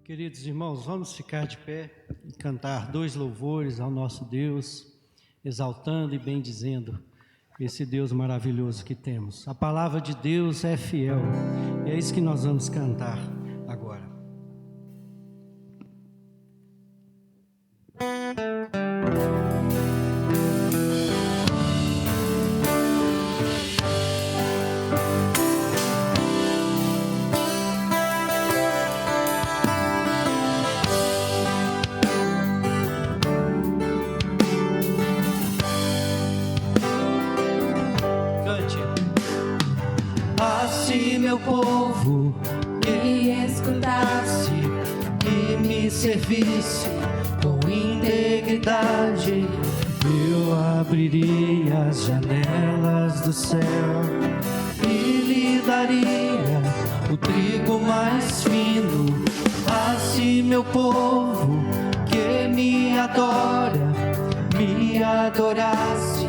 Queridos irmãos, vamos ficar de pé e cantar 2 louvores ao nosso Deus, exaltando e bendizendo esse Deus maravilhoso que temos. A palavra de Deus é fiel, e é isso que nós vamos cantar agora. Meu povo que escutasse e me servisse com integridade, eu abriria as janelas do céu e lhe daria o trigo mais fino. Assim meu povo que me adora, me adorasse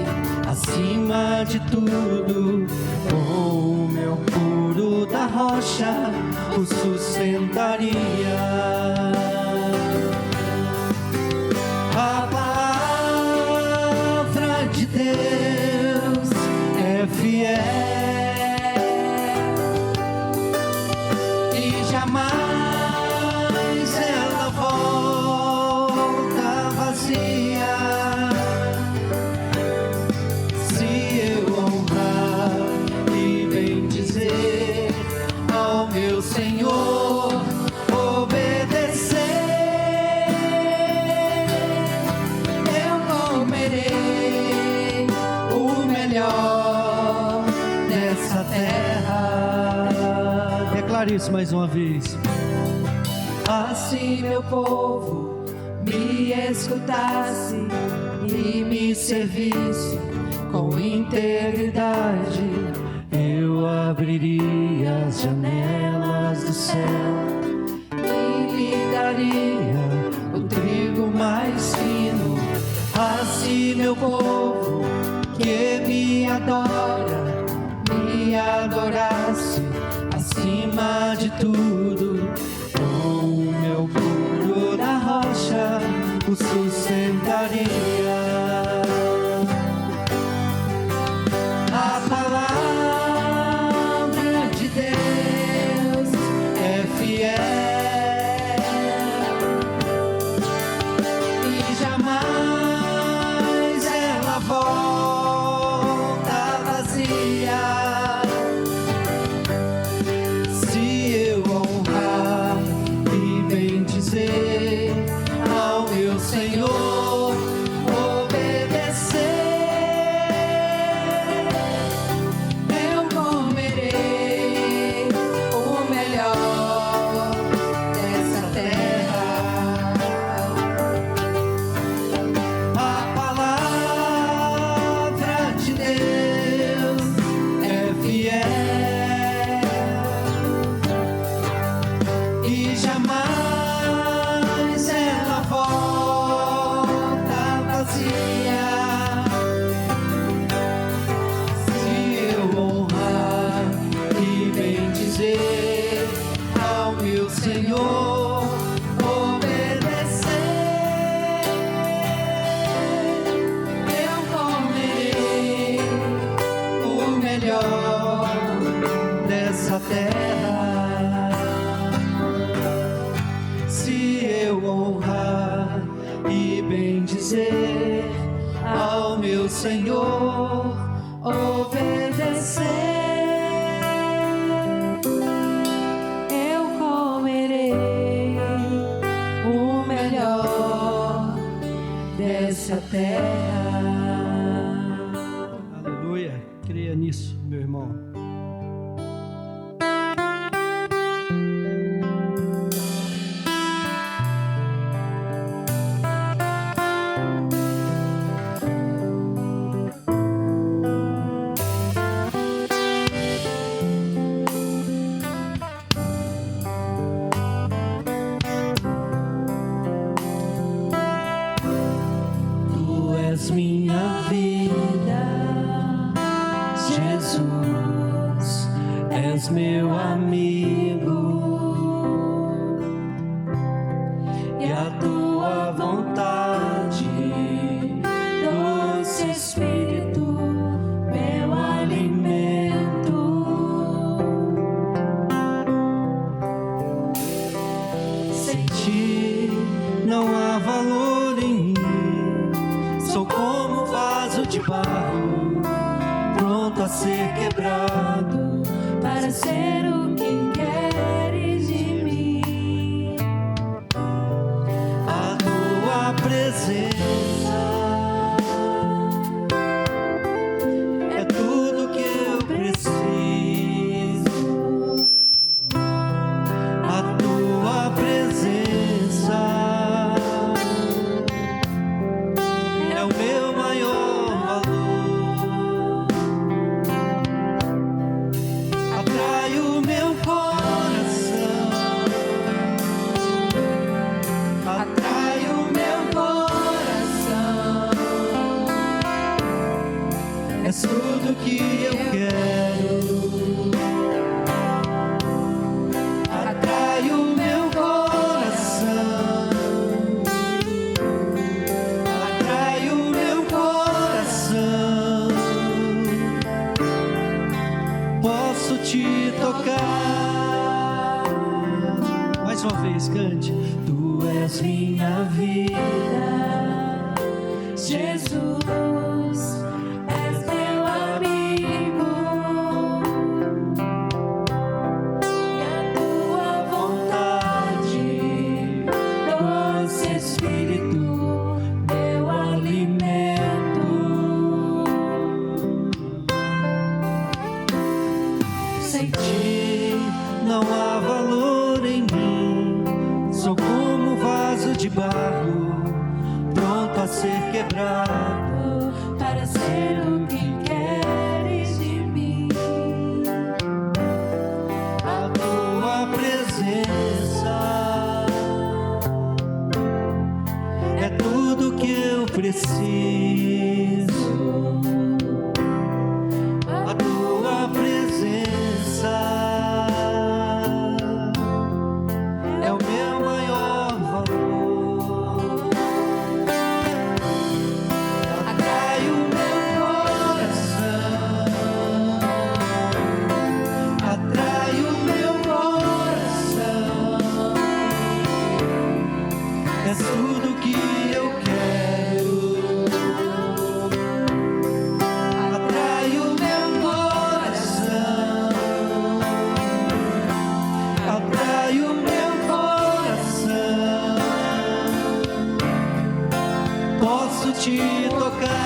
acima de tudo, com o meu puro da rocha o sustentaria. A palavra de Deus é fiel e jamais ela volta vazia. Senhor, obedecer, eu comerei o melhor dessa terra. Declare isso mais uma vez. Assim meu povo me escutasse e me servisse com integridade, eu abriria as janelas do céu e lhe daria o trigo mais fino. Assim meu povo que me adora, me adorasse acima de tudo, com o meu puro da rocha o sustentaria. A palavra de Deus é fiel e jamais ela volta vazia. Se eu honrar e bendizer ao meu Senhor, obedecer, terra. Se eu honrar e bendizer ao meu Senhor, obedecer, eu comerei o melhor dessa terra. Aleluia, creia nisso, meu irmão. Sem ti não há valor em mim. Sou como um vaso de barro, pronto a ser quebrado, para ser o que queres de mim. A tua presença é tudo que eu preciso. A tua presença é o meu maior valor. Atrai o meu coração, atrai o meu coração. És tudo que eu quero. Atrai o meu coração, atrai o meu coração. Posso te tocar. Mais uma vez, cante. Tu és minha vida, Jesus, és meu amigo, e a tua vontade, doce Espírito, meu alimento. Sem ti não há valor em mim. Sou como um vaso de barro, pronto a ser quebrado, Para ser o que queres de mim. a tua presença é tudo que eu preciso. A tua presença é o meu maior valor. Atrai o meu coração, atrai o meu coração. És tudo que eu quero. Atrai o meu coração, atrai o meu coração. Posso te tocar.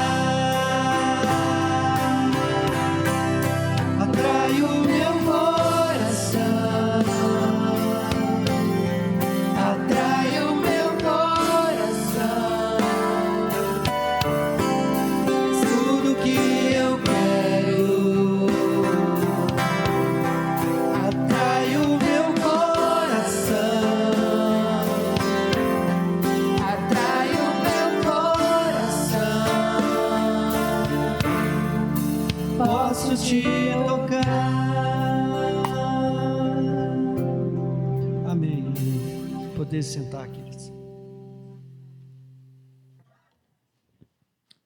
Atrai o meu coração, atrai o meu coração. Tudo que eu quero. Atrai o meu coração, Atrai o meu coração. posso te tocar. Amém. Poder sentar, queridos.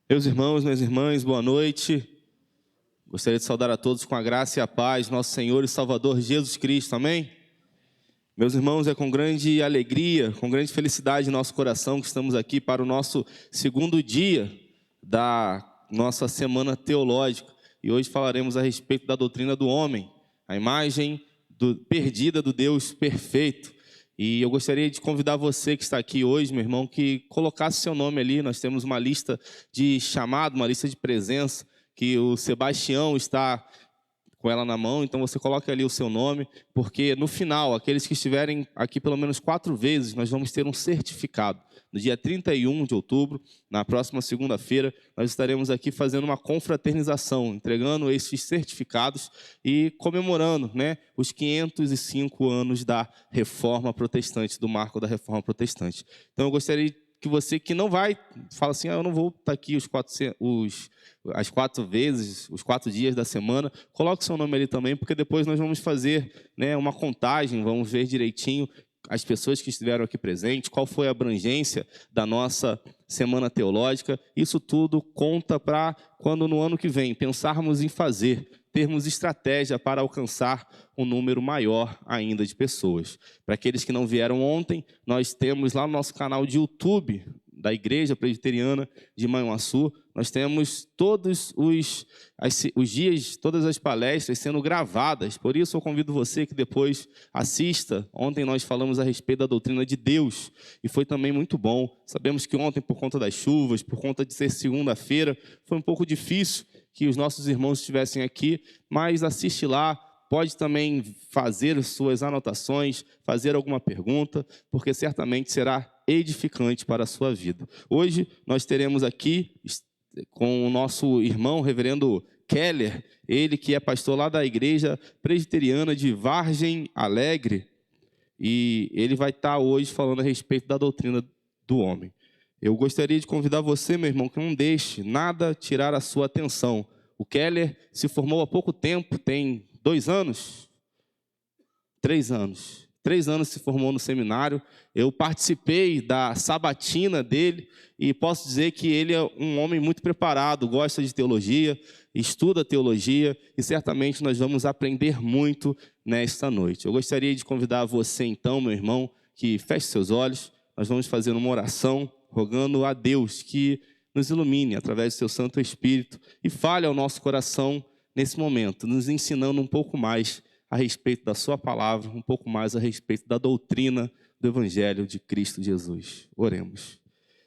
Meus irmãos, minhas irmãs, boa noite. Gostaria de saudar a todos com a graça e a paz, nosso Senhor e Salvador Jesus Cristo, amém? Meus irmãos, é com grande alegria, com grande felicidade em nosso coração que estamos aqui para o nosso segundo dia da nossa semana teológica. E hoje falaremos a respeito da doutrina do homem, a imagem perdida do Deus perfeito. E eu gostaria de convidar você que está aqui hoje, meu irmão, que colocasse seu nome ali. Nós temos uma lista de chamado, uma lista de presença, que o Sebastião está com ela na mão, então você coloca ali o seu nome, porque no final, aqueles que estiverem aqui pelo menos 4 vezes, nós vamos ter um certificado. No dia 31 de outubro, na próxima segunda-feira, nós estaremos aqui fazendo uma confraternização, entregando esses certificados e comemorando, né, os 505 anos da Reforma Protestante, do marco da Reforma Protestante. Então eu gostaria que você que não vai, fala assim, eu não vou estar aqui as 4 vezes, os 4 dias da semana, coloque seu nome ali também, porque depois nós vamos fazer, né, uma contagem, vamos ver direitinho as pessoas que estiveram aqui presentes, qual foi a abrangência da nossa semana teológica. Isso tudo conta para quando no ano que vem pensarmos em fazer, termos estratégia para alcançar um número maior ainda de pessoas. Para aqueles que não vieram ontem, nós temos lá no nosso canal de YouTube da Igreja Presbiteriana de Manhuaçu, nós temos todos os dias, todas as palestras sendo gravadas. Por isso eu convido você que depois assista. Ontem nós falamos a respeito da doutrina de Deus e foi também muito bom. Sabemos que ontem, por conta das chuvas, por conta de ser segunda-feira, foi um pouco difícil que os nossos irmãos estivessem aqui, mas assiste lá. Pode também fazer suas anotações, fazer alguma pergunta, porque certamente será edificante para a sua vida. Hoje nós teremos aqui com o nosso irmão reverendo Keller, ele que é pastor lá da Igreja Presbiteriana de Vargem Alegre, e ele vai estar hoje falando a respeito da doutrina do homem. Eu gostaria de convidar você, meu irmão, que não deixe nada tirar a sua atenção. O Keller se formou há pouco tempo, tem 2 anos? 3 anos. 3 anos se formou no seminário. Eu participei da sabatina dele e posso dizer que ele é um homem muito preparado, gosta de teologia, estuda teologia e certamente nós vamos aprender muito nesta noite. Eu gostaria de convidar você então, meu irmão, que feche seus olhos. Nós vamos fazer uma oração rogando a Deus que nos ilumine através do seu Santo Espírito e fale ao nosso coração nesse momento, nos ensinando um pouco mais a respeito da sua palavra, um pouco mais a respeito da doutrina do Evangelho de Cristo Jesus. Oremos.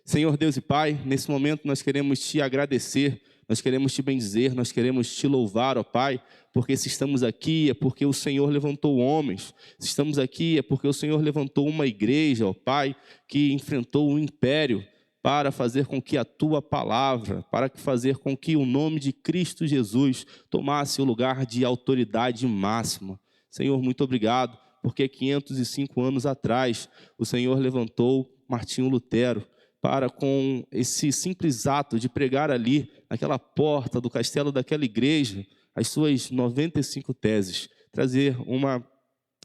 Senhor Deus e Pai, nesse momento nós queremos te agradecer, nós queremos te bendizer, nós queremos te louvar, ó Pai, porque se estamos aqui é porque o Senhor levantou homens, se estamos aqui é porque o Senhor levantou uma igreja, ó Pai, que enfrentou o império, para fazer com que a tua palavra, para fazer com que o nome de Cristo Jesus tomasse o lugar de autoridade máxima. Senhor, muito obrigado, porque 505 anos atrás o Senhor levantou Martinho Lutero para, com esse simples ato de pregar ali, naquela porta do castelo daquela igreja, as suas 95 teses, trazer uma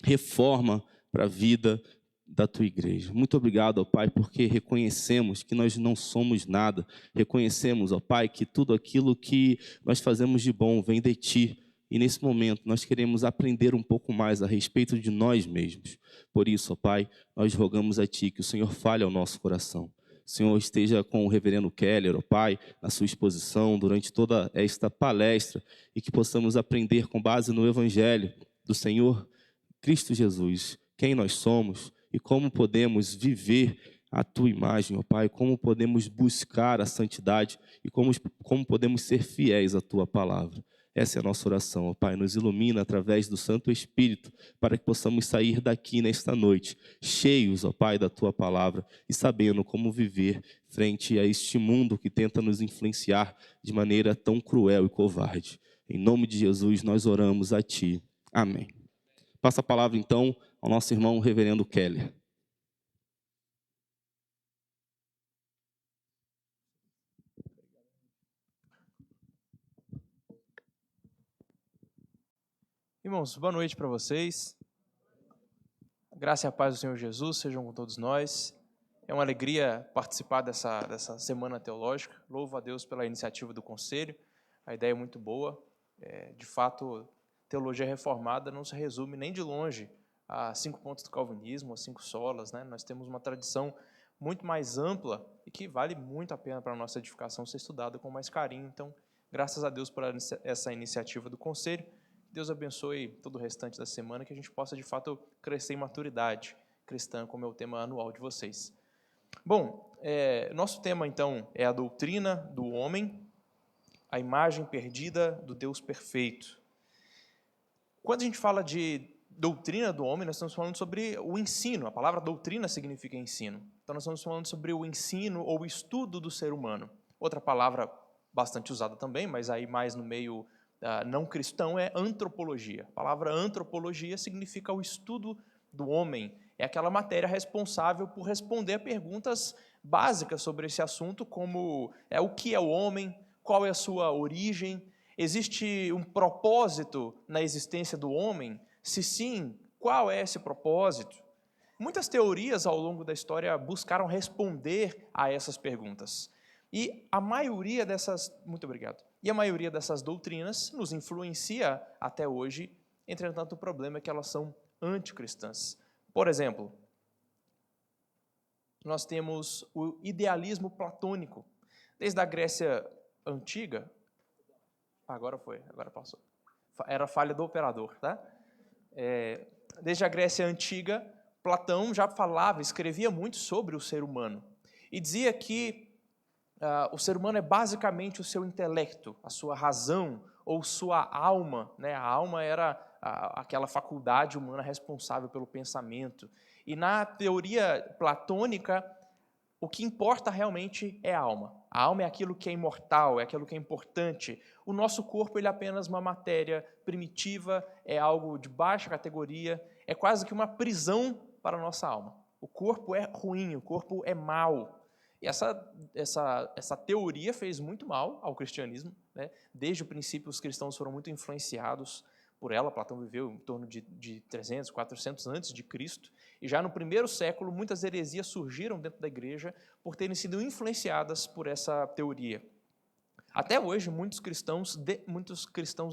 reforma para a vida da tua igreja. Muito obrigado, ó Pai, porque reconhecemos que nós não somos nada. Reconhecemos, ó Pai, que tudo aquilo que nós fazemos de bom vem de Ti. E nesse momento nós queremos aprender um pouco mais a respeito de nós mesmos. Por isso, ó Pai, nós rogamos a Ti que o Senhor fale ao nosso coração. O Senhor esteja com o reverendo Keller, ó Pai, na sua exposição, durante toda esta palestra, e que possamos aprender com base no Evangelho do Senhor Cristo Jesus, quem nós somos, e como podemos viver a Tua imagem, ó Pai, como podemos buscar a santidade e como podemos ser fiéis à Tua palavra. Essa é a nossa oração, ó Pai, nos ilumina através do Santo Espírito, para que possamos sair daqui nesta noite, cheios, ó Pai, da Tua palavra, e sabendo como viver frente a este mundo que tenta nos influenciar de maneira tão cruel e covarde. Em nome de Jesus, nós oramos a Ti. Amém. Passa a palavra, então, ao nosso irmão reverendo Keller. Irmãos, boa noite para vocês. A graça e a paz do Senhor Jesus sejam com todos nós. É uma alegria participar dessa semana teológica. Louvo a Deus pela iniciativa do Conselho. A ideia é muito boa. De fato, teologia reformada não se resume nem de longe a 5 pontos do calvinismo, a 5 solas, né? Nós temos uma tradição muito mais ampla e que vale muito a pena para a nossa edificação ser estudada com mais carinho. Então, graças a Deus por essa iniciativa do Conselho. Deus abençoe todo o restante da semana, que a gente possa, de fato, crescer em maturidade cristã, como é o tema anual de vocês. Bom, nosso tema, então, é a doutrina do homem, a imagem perdida do Deus perfeito. Quando a gente fala de doutrina do homem, nós estamos falando sobre o ensino. A palavra doutrina significa ensino. Então, nós estamos falando sobre o ensino ou o estudo do ser humano. Outra palavra bastante usada também, mas aí mais no meio não cristão, é antropologia. A palavra antropologia significa o estudo do homem. É aquela matéria responsável por responder a perguntas básicas sobre esse assunto, como o que é o homem, qual é a sua origem, existe um propósito na existência do homem? Se sim, qual é esse propósito? Muitas teorias ao longo da história buscaram responder a essas perguntas. E a maioria dessas, muito obrigado, E a maioria dessas doutrinas nos influencia até hoje, entretanto o problema é que elas são anticristãs. Por exemplo, nós temos o idealismo platônico. Desde a Grécia Antiga, agora passou. Era falha do operador, tá? Desde a Grécia Antiga, Platão já falava, escrevia muito sobre o ser humano. E dizia que o ser humano é basicamente o seu intelecto, a sua razão ou sua alma, né? A alma era aquela faculdade humana responsável pelo pensamento. E na teoria platônica, o que importa realmente é a alma. A alma é aquilo que é imortal, é aquilo que é importante. O nosso corpo ele é apenas uma matéria primitiva, é algo de baixa categoria, é quase que uma prisão para a nossa alma. O corpo é ruim, o corpo é mau. E essa teoria fez muito mal ao cristianismo, né? Desde o princípio, os cristãos foram muito influenciados por ela. Platão viveu em torno de 300, 400 antes de Cristo. E já no primeiro século, muitas heresias surgiram dentro da igreja por terem sido influenciadas por essa teoria. Até hoje, muitos cristãos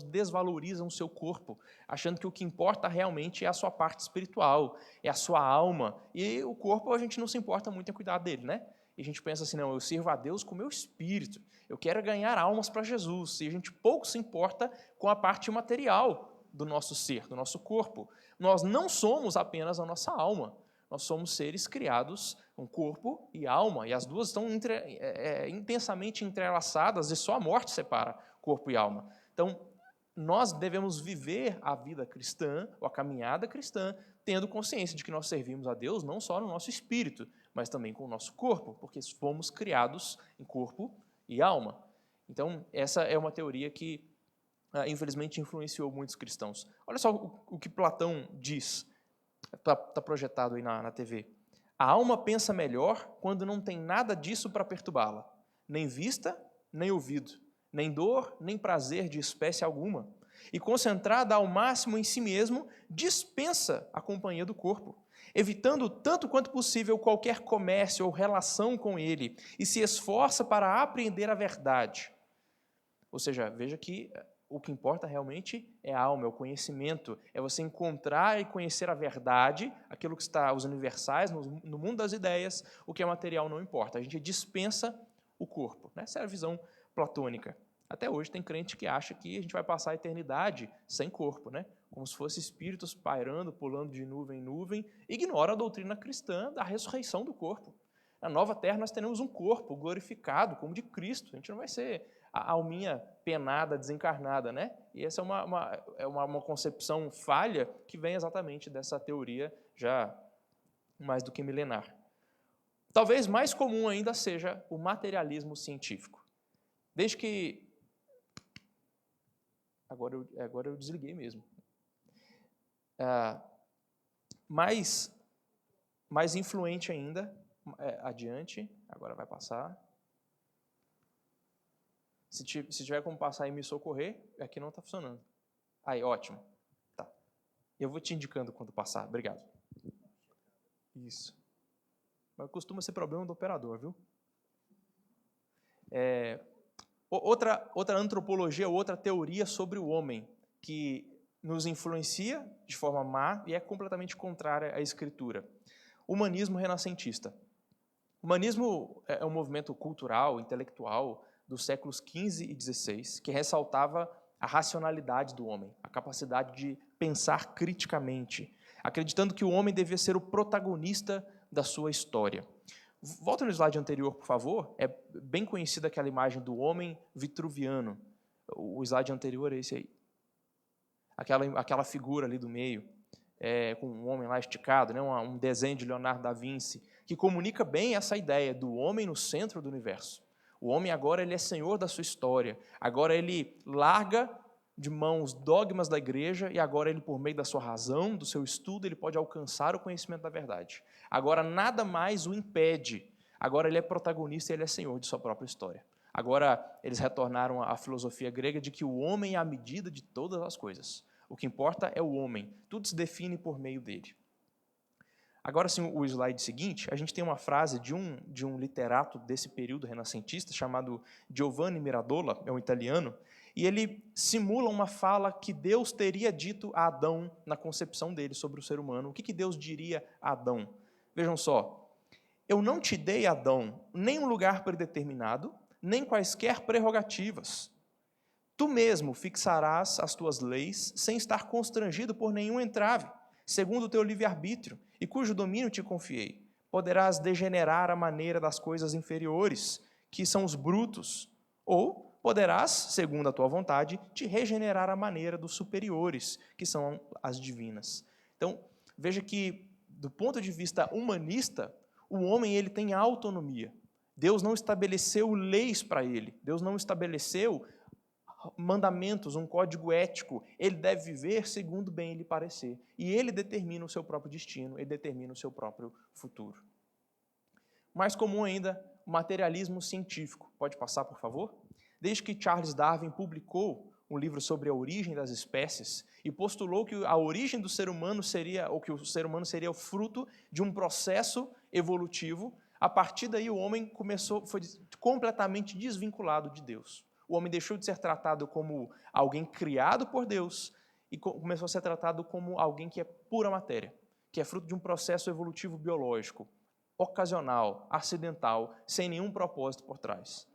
desvalorizam o seu corpo, achando que o que importa realmente é a sua parte espiritual, é a sua alma. E o corpo, a gente não se importa muito em cuidar dele, né? E a gente pensa assim, não, eu sirvo a Deus com o meu espírito, eu quero ganhar almas para Jesus. E a gente pouco se importa com a parte material do nosso ser, do nosso corpo. Nós não somos apenas a nossa alma, nós somos seres criados com corpo e alma, e as duas estão intensamente entrelaçadas, e só a morte separa corpo e alma. Então, nós devemos viver a vida cristã, ou a caminhada cristã, tendo consciência de que nós servimos a Deus não só no nosso espírito, mas também com o nosso corpo, porque fomos criados em corpo e alma. Então, essa é uma teoria que, infelizmente, influenciou muitos cristãos. Olha só o que Platão diz, está projetado aí na TV. A alma pensa melhor quando não tem nada disso para perturbá-la, nem vista, nem ouvido, nem dor, nem prazer de espécie alguma. E concentrada ao máximo em si mesmo, dispensa a companhia do corpo, evitando tanto quanto possível qualquer comércio ou relação com ele, e se esforça para apreender a verdade. Ou seja, veja que o que importa realmente é a alma, é o conhecimento, é você encontrar e conhecer a verdade, aquilo que está, os universais, no mundo das ideias, o que é material não importa. A gente dispensa o corpo. Essa é a visão platônica. Até hoje tem crente que acha que a gente vai passar a eternidade sem corpo, né? Como se fossem espíritos pairando, pulando de nuvem em nuvem, ignora a doutrina cristã da ressurreição do corpo. Na nova terra nós teremos um corpo glorificado, como de Cristo. A gente não vai ser a alminha penada, desencarnada, né? E essa é uma concepção falha que vem exatamente dessa teoria já mais do que milenar. Talvez mais comum ainda seja o materialismo científico. Desde que... Agora eu desliguei mesmo. Mais influente ainda, adiante, agora vai passar. Se tiver como passar e me socorrer, aqui não está funcionando. Aí, ótimo. Tá. Eu vou te indicando quando passar. Obrigado. Isso. Mas costuma ser problema do operador, viu? Outra antropologia, outra teoria sobre o homem, que nos influencia de forma má e é completamente contrária à Escritura. Humanismo renascentista. O humanismo é um movimento cultural, intelectual, dos séculos XV e XVI, que ressaltava a racionalidade do homem, a capacidade de pensar criticamente, acreditando que o homem devia ser o protagonista da sua história. Volta no slide anterior, por favor. É bem conhecida aquela imagem do homem vitruviano. O slide anterior é esse aí. Aquela figura ali do meio, com um homem lá esticado, né? Um desenho de Leonardo da Vinci, que comunica bem essa ideia do homem no centro do universo. O homem agora ele é senhor da sua história. Agora ele larga de mão os dogmas da igreja e agora ele, por meio da sua razão, do seu estudo, ele pode alcançar o conhecimento da verdade. Agora nada mais o impede. Agora ele é protagonista e ele é senhor de sua própria história. Agora eles retornaram à filosofia grega de que o homem é a medida de todas as coisas. O que importa é o homem. Tudo se define por meio dele. Agora sim, o slide seguinte, a gente tem uma frase de um literato desse período renascentista, chamado Giovanni Mirandola, é um italiano, e ele simula uma fala que Deus teria dito a Adão na concepção dele sobre o ser humano. O que Deus diria a Adão? Vejam só, eu não te dei, Adão, nem um lugar predeterminado, nem quaisquer prerrogativas. Tu mesmo fixarás as tuas leis sem estar constrangido por nenhum entrave, segundo o teu livre-arbítrio, e cujo domínio te confiei. Poderás degenerar a maneira das coisas inferiores, que são os brutos, ou poderás, segundo a tua vontade, te regenerar a maneira dos superiores, que são as divinas. Então, veja que, do ponto de vista humanista, o homem ele tem autonomia. Deus não estabeleceu leis para ele, Deus não estabeleceu mandamentos, um código ético. Ele deve viver segundo bem lhe parecer. E ele determina o seu próprio destino, ele determina o seu próprio futuro. Mais comum ainda, o materialismo científico. Pode passar, por favor? Desde que Charles Darwin publicou um livro sobre a origem das espécies e postulou que a origem do ser humano seria, ou que o ser humano seria o fruto de um processo evolutivo, a partir daí o homem foi completamente desvinculado de Deus. O homem deixou de ser tratado como alguém criado por Deus e começou a ser tratado como alguém que é pura matéria, que é fruto de um processo evolutivo biológico, ocasional, acidental, sem nenhum propósito por trás.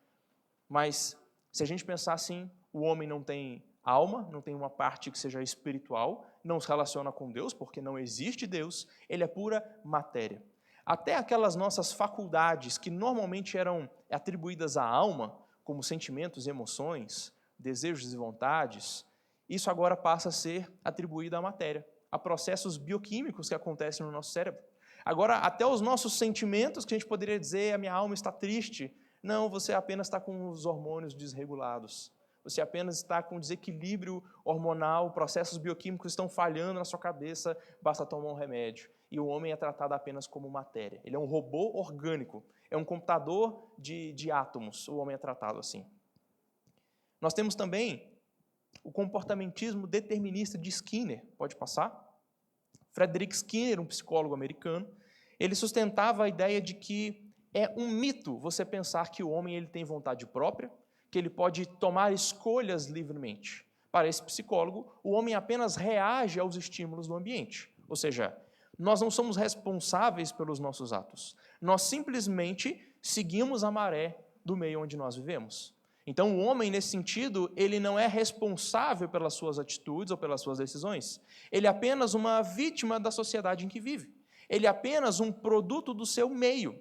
Mas, se a gente pensar assim, o homem não tem alma, não tem uma parte que seja espiritual, não se relaciona com Deus, porque não existe Deus, ele é pura matéria. Até aquelas nossas faculdades que normalmente eram atribuídas à alma, como sentimentos, emoções, desejos e vontades, isso agora passa a ser atribuído à matéria, a processos bioquímicos que acontecem no nosso cérebro. Agora, até os nossos sentimentos, que a gente poderia dizer, a minha alma está triste, não, você apenas está com os hormônios desregulados, você apenas está com desequilíbrio hormonal, processos bioquímicos estão falhando na sua cabeça, basta tomar um remédio. E o homem é tratado apenas como matéria. Ele é um robô orgânico, é um computador de átomos, o homem é tratado assim. Nós temos também o comportamentismo determinista de Skinner, pode passar? Frederick Skinner, um psicólogo americano, ele sustentava a ideia de que é um mito você pensar que o homem ele tem vontade própria, que ele pode tomar escolhas livremente. Para esse psicólogo, o homem apenas reage aos estímulos do ambiente, ou seja, nós não somos responsáveis pelos nossos atos. Nós simplesmente seguimos a maré do meio onde nós vivemos. Então, o homem, nesse sentido, ele não é responsável pelas suas atitudes ou pelas suas decisões. Ele é apenas uma vítima da sociedade em que vive. Ele é apenas um produto do seu meio.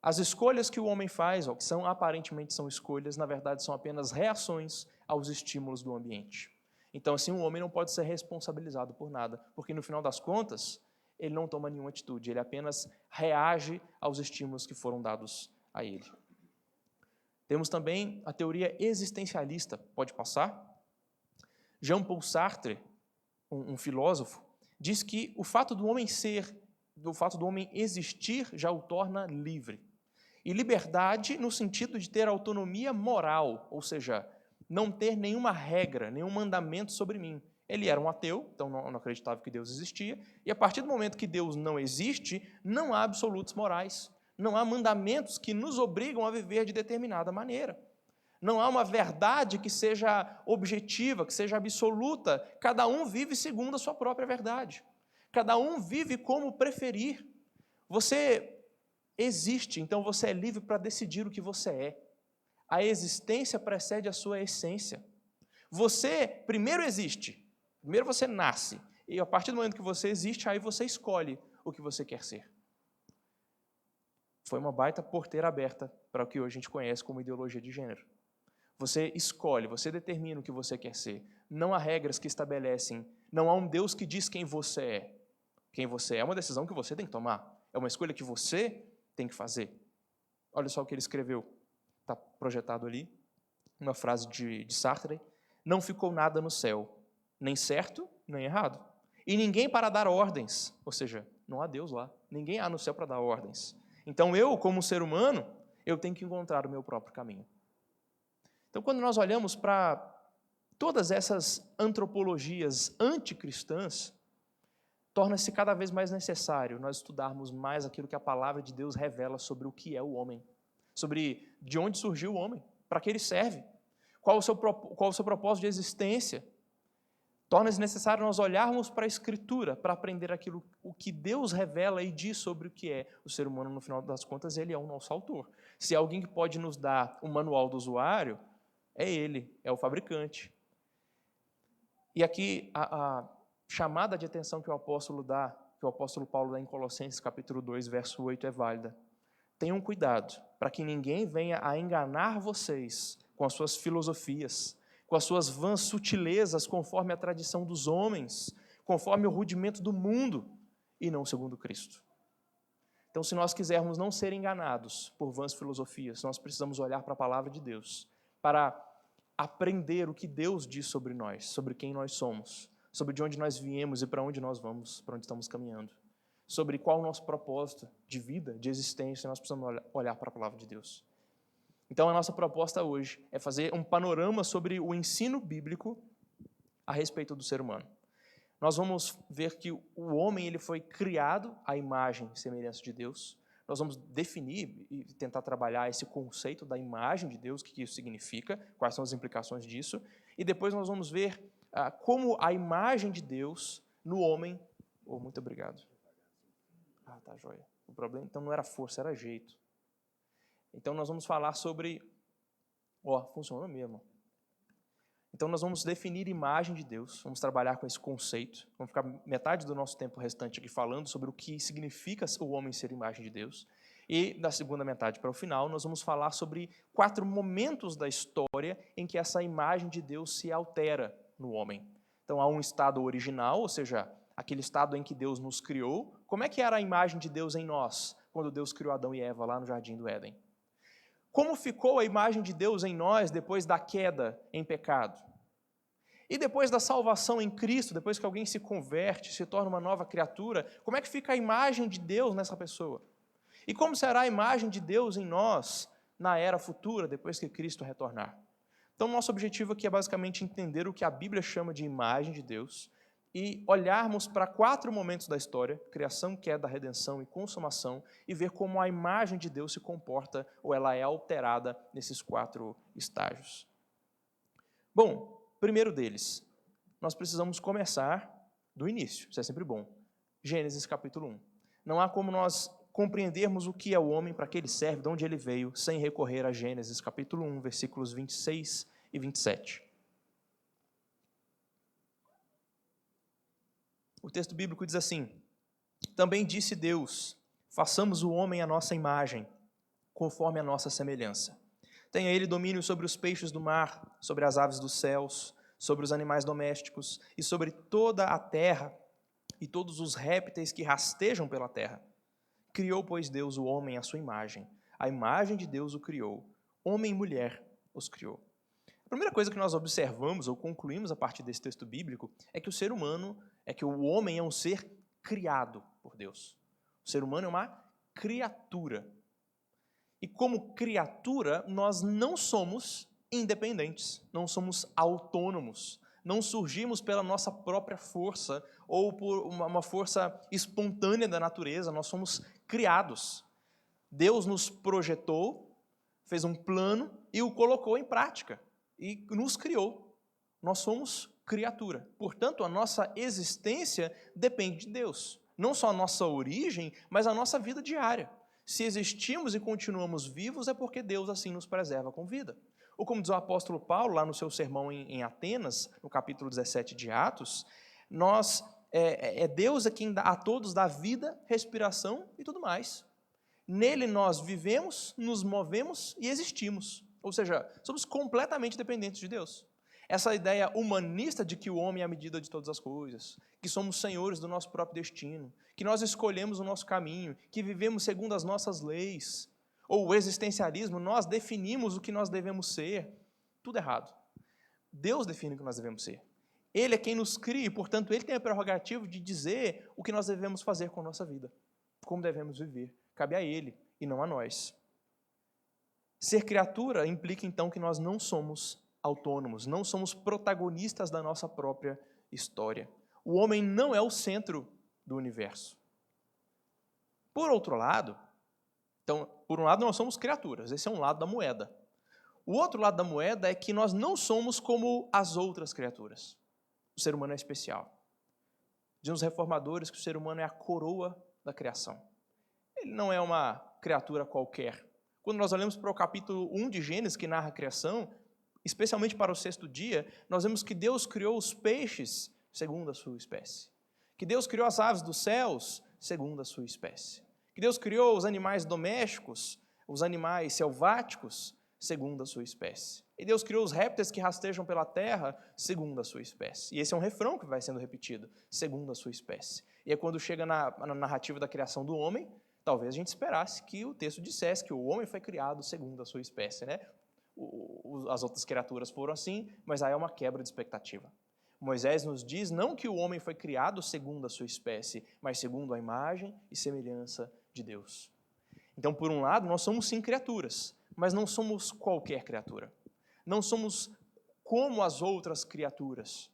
As escolhas que o homem faz, ou que aparentemente são escolhas, na verdade são apenas reações aos estímulos do ambiente. Então, assim, o homem não pode ser responsabilizado por nada, porque no final das contas, ele não toma nenhuma atitude, ele apenas reage aos estímulos que foram dados a ele. Temos também a teoria existencialista, pode passar? Jean-Paul Sartre, um filósofo, diz que o fato do homem existir já o torna livre. E liberdade no sentido de ter autonomia moral, ou seja, não ter nenhuma regra, nenhum mandamento sobre mim. Ele era um ateu, então não acreditava que Deus existia, e a partir do momento que Deus não existe, não há absolutos morais, não há mandamentos que nos obrigam a viver de determinada maneira. Não há uma verdade que seja objetiva, que seja absoluta. Cada um vive segundo a sua própria verdade. Cada um vive como preferir. Você existe, então você é livre para decidir o que você é. A existência precede a sua essência. Você primeiro existe, primeiro você nasce, e a partir do momento que você existe, aí você escolhe o que você quer ser. Foi uma baita porteira aberta para o que hoje a gente conhece como ideologia de gênero. Você escolhe, você determina o que você quer ser. Não há regras que estabelecem, não há um Deus que diz quem você é. Quem você é uma decisão que você tem que tomar. É uma escolha que você tem que fazer. Olha só o que ele escreveu. Está projetado ali, uma frase de Sartre. Não ficou nada no céu, nem certo, nem errado. E ninguém para dar ordens. Ou seja, não há Deus lá. Ninguém há no céu para dar ordens. Então eu, como ser humano, eu tenho que encontrar o meu próprio caminho. Então, quando nós olhamos para todas essas antropologias anticristãs, torna-se cada vez mais necessário nós estudarmos mais aquilo que a palavra de Deus revela sobre o que é o homem, sobre de onde surgiu o homem, para que ele serve, qual o seu propósito de existência. Torna-se necessário nós olharmos para a Escritura para aprender aquilo o que Deus revela e diz sobre o que é o ser humano. No final das contas, ele é o nosso autor. Se há alguém que pode nos dar o manual do usuário, é ele, é o fabricante. E aqui a chamada de atenção que o apóstolo Paulo dá em Colossenses capítulo 2, verso 8 é válida. Tenham cuidado para que ninguém venha a enganar vocês com as suas filosofias, com as suas vãs sutilezas, conforme a tradição dos homens, conforme o rudimento do mundo, e não segundo Cristo. Então, se nós quisermos não ser enganados por vãs filosofias, nós precisamos olhar para a palavra de Deus, para aprender o que Deus diz sobre nós, sobre quem nós somos, sobre de onde nós viemos e para onde nós vamos, para onde estamos caminhando, sobre qual o nosso propósito de vida, de existência, nós precisamos olhar para a palavra de Deus. Então, a nossa proposta hoje é fazer um panorama sobre o ensino bíblico a respeito do ser humano. Nós vamos ver que o homem ele foi criado à imagem e semelhança de Deus. Nós vamos definir e tentar trabalhar esse conceito da imagem de Deus, o que isso significa, quais são as implicações disso. E depois nós vamos ver como a imagem de Deus no homem... Oh, muito obrigado. Tá, joia. O problema, então, não era força, era jeito. Então, nós vamos falar sobre... funcionou mesmo. Então, nós vamos definir imagem de Deus, vamos trabalhar com esse conceito, vamos ficar metade do nosso tempo restante aqui falando sobre o que significa o homem ser imagem de Deus, e da segunda metade para o final, nós vamos falar sobre 4 momentos da história em que essa imagem de Deus se altera no homem. Então, há um estado original, ou seja, aquele estado em que Deus nos criou. Como é que era a imagem de Deus em nós, quando Deus criou Adão e Eva lá no Jardim do Éden? Como ficou a imagem de Deus em nós depois da queda em pecado? E depois da salvação em Cristo, depois que alguém se converte, se torna uma nova criatura, como é que fica a imagem de Deus nessa pessoa? E como será a imagem de Deus em nós na era futura, depois que Cristo retornar? Então, nosso objetivo aqui é basicamente entender o que a Bíblia chama de imagem de Deus e olharmos para 4 momentos da história, criação, queda, redenção e consumação, e ver como a imagem de Deus se comporta ou ela é alterada nesses 4 estágios. Bom, primeiro deles, nós precisamos começar do início, isso é sempre bom. Gênesis capítulo 1. Não há como nós compreendermos o que é o homem, para que ele serve, de onde ele veio, sem recorrer a Gênesis capítulo 1, versículos 26 e 27. O texto bíblico diz assim: também disse Deus, façamos o homem à nossa imagem, conforme a nossa semelhança. Tenha ele domínio sobre os peixes do mar, sobre as aves dos céus, sobre os animais domésticos e sobre toda a terra e todos os répteis que rastejam pela terra. Criou, pois, Deus o homem à sua imagem. A imagem de Deus o criou. Homem e mulher os criou. A primeira coisa que nós observamos ou concluímos a partir desse texto bíblico é que o homem é um ser criado por Deus. O ser humano é uma criatura. E como criatura, nós não somos independentes, não somos autônomos, não surgimos pela nossa própria força ou por uma força espontânea da natureza, nós somos criados. Deus nos projetou, fez um plano e o colocou em prática e nos criou. Nós somos criatura. Portanto, a nossa existência depende de Deus. Não só a nossa origem, mas a nossa vida diária. Se existimos e continuamos vivos, é porque Deus assim nos preserva com vida. Ou como diz o apóstolo Paulo, lá no seu sermão em Atenas, no capítulo 17 de Atos, Deus é quem a todos dá vida, respiração e tudo mais. Nele nós vivemos, nos movemos e existimos. Ou seja, somos completamente dependentes de Deus. Essa ideia humanista de que o homem é a medida de todas as coisas, que somos senhores do nosso próprio destino, que nós escolhemos o nosso caminho, que vivemos segundo as nossas leis, ou o existencialismo, nós definimos o que nós devemos ser, tudo errado. Deus define o que nós devemos ser. Ele é quem nos cria, e, portanto, Ele tem a prerrogativa de dizer o que nós devemos fazer com a nossa vida, como devemos viver. Cabe a Ele e não a nós. Ser criatura implica, então, que nós não somos autônomos, não somos protagonistas da nossa própria história. O homem não é o centro do universo. Por outro lado, então, por um lado nós somos criaturas, esse é um lado da moeda. O outro lado da moeda é que nós não somos como as outras criaturas. O ser humano é especial. Dizem os reformadores que o ser humano é a coroa da criação. Ele não é uma criatura qualquer. Quando nós olhamos para o capítulo 1 de Gênesis, que narra a criação, especialmente para o 6º dia, nós vemos que Deus criou os peixes segundo a sua espécie. Que Deus criou as aves dos céus segundo a sua espécie. Que Deus criou os animais domésticos, os animais selváticos, segundo a sua espécie. E Deus criou os répteis que rastejam pela terra, segundo a sua espécie. E esse é um refrão que vai sendo repetido, segundo a sua espécie. E é quando chega na narrativa da criação do homem, talvez a gente esperasse que o texto dissesse que o homem foi criado segundo a sua espécie, né? As outras criaturas foram assim, mas aí é uma quebra de expectativa. Moisés nos diz não que o homem foi criado segundo a sua espécie, mas segundo a imagem e semelhança de Deus. Então, por um lado, nós somos sim criaturas, mas não somos qualquer criatura. Não somos como as outras criaturas.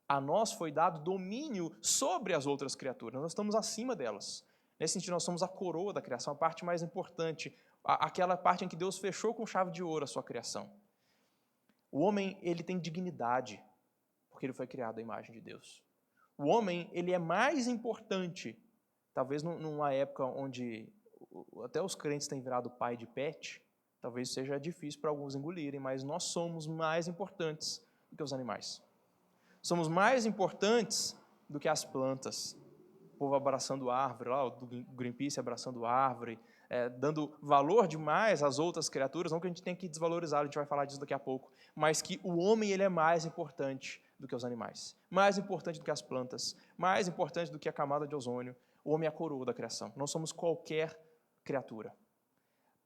A nós foi dado domínio sobre as outras criaturas, nós estamos acima delas. Nesse sentido, nós somos a coroa da criação, a parte mais importante, aquela parte em que Deus fechou com chave de ouro a sua criação. O homem, ele tem dignidade, porque ele foi criado à imagem de Deus. O homem, ele é mais importante, talvez numa época onde até os crentes têm virado pai de pet, talvez seja difícil para alguns engolirem, mas nós somos mais importantes do que os animais. Somos mais importantes do que as plantas. O povo abraçando árvore, lá, o Greenpeace abraçando árvore, dando valor demais às outras criaturas, não que a gente tenha que desvalorizar, a gente vai falar disso daqui a pouco, mas que o homem ele é mais importante do que os animais, mais importante do que as plantas, mais importante do que a camada de ozônio. O homem é a coroa da criação, não somos qualquer criatura.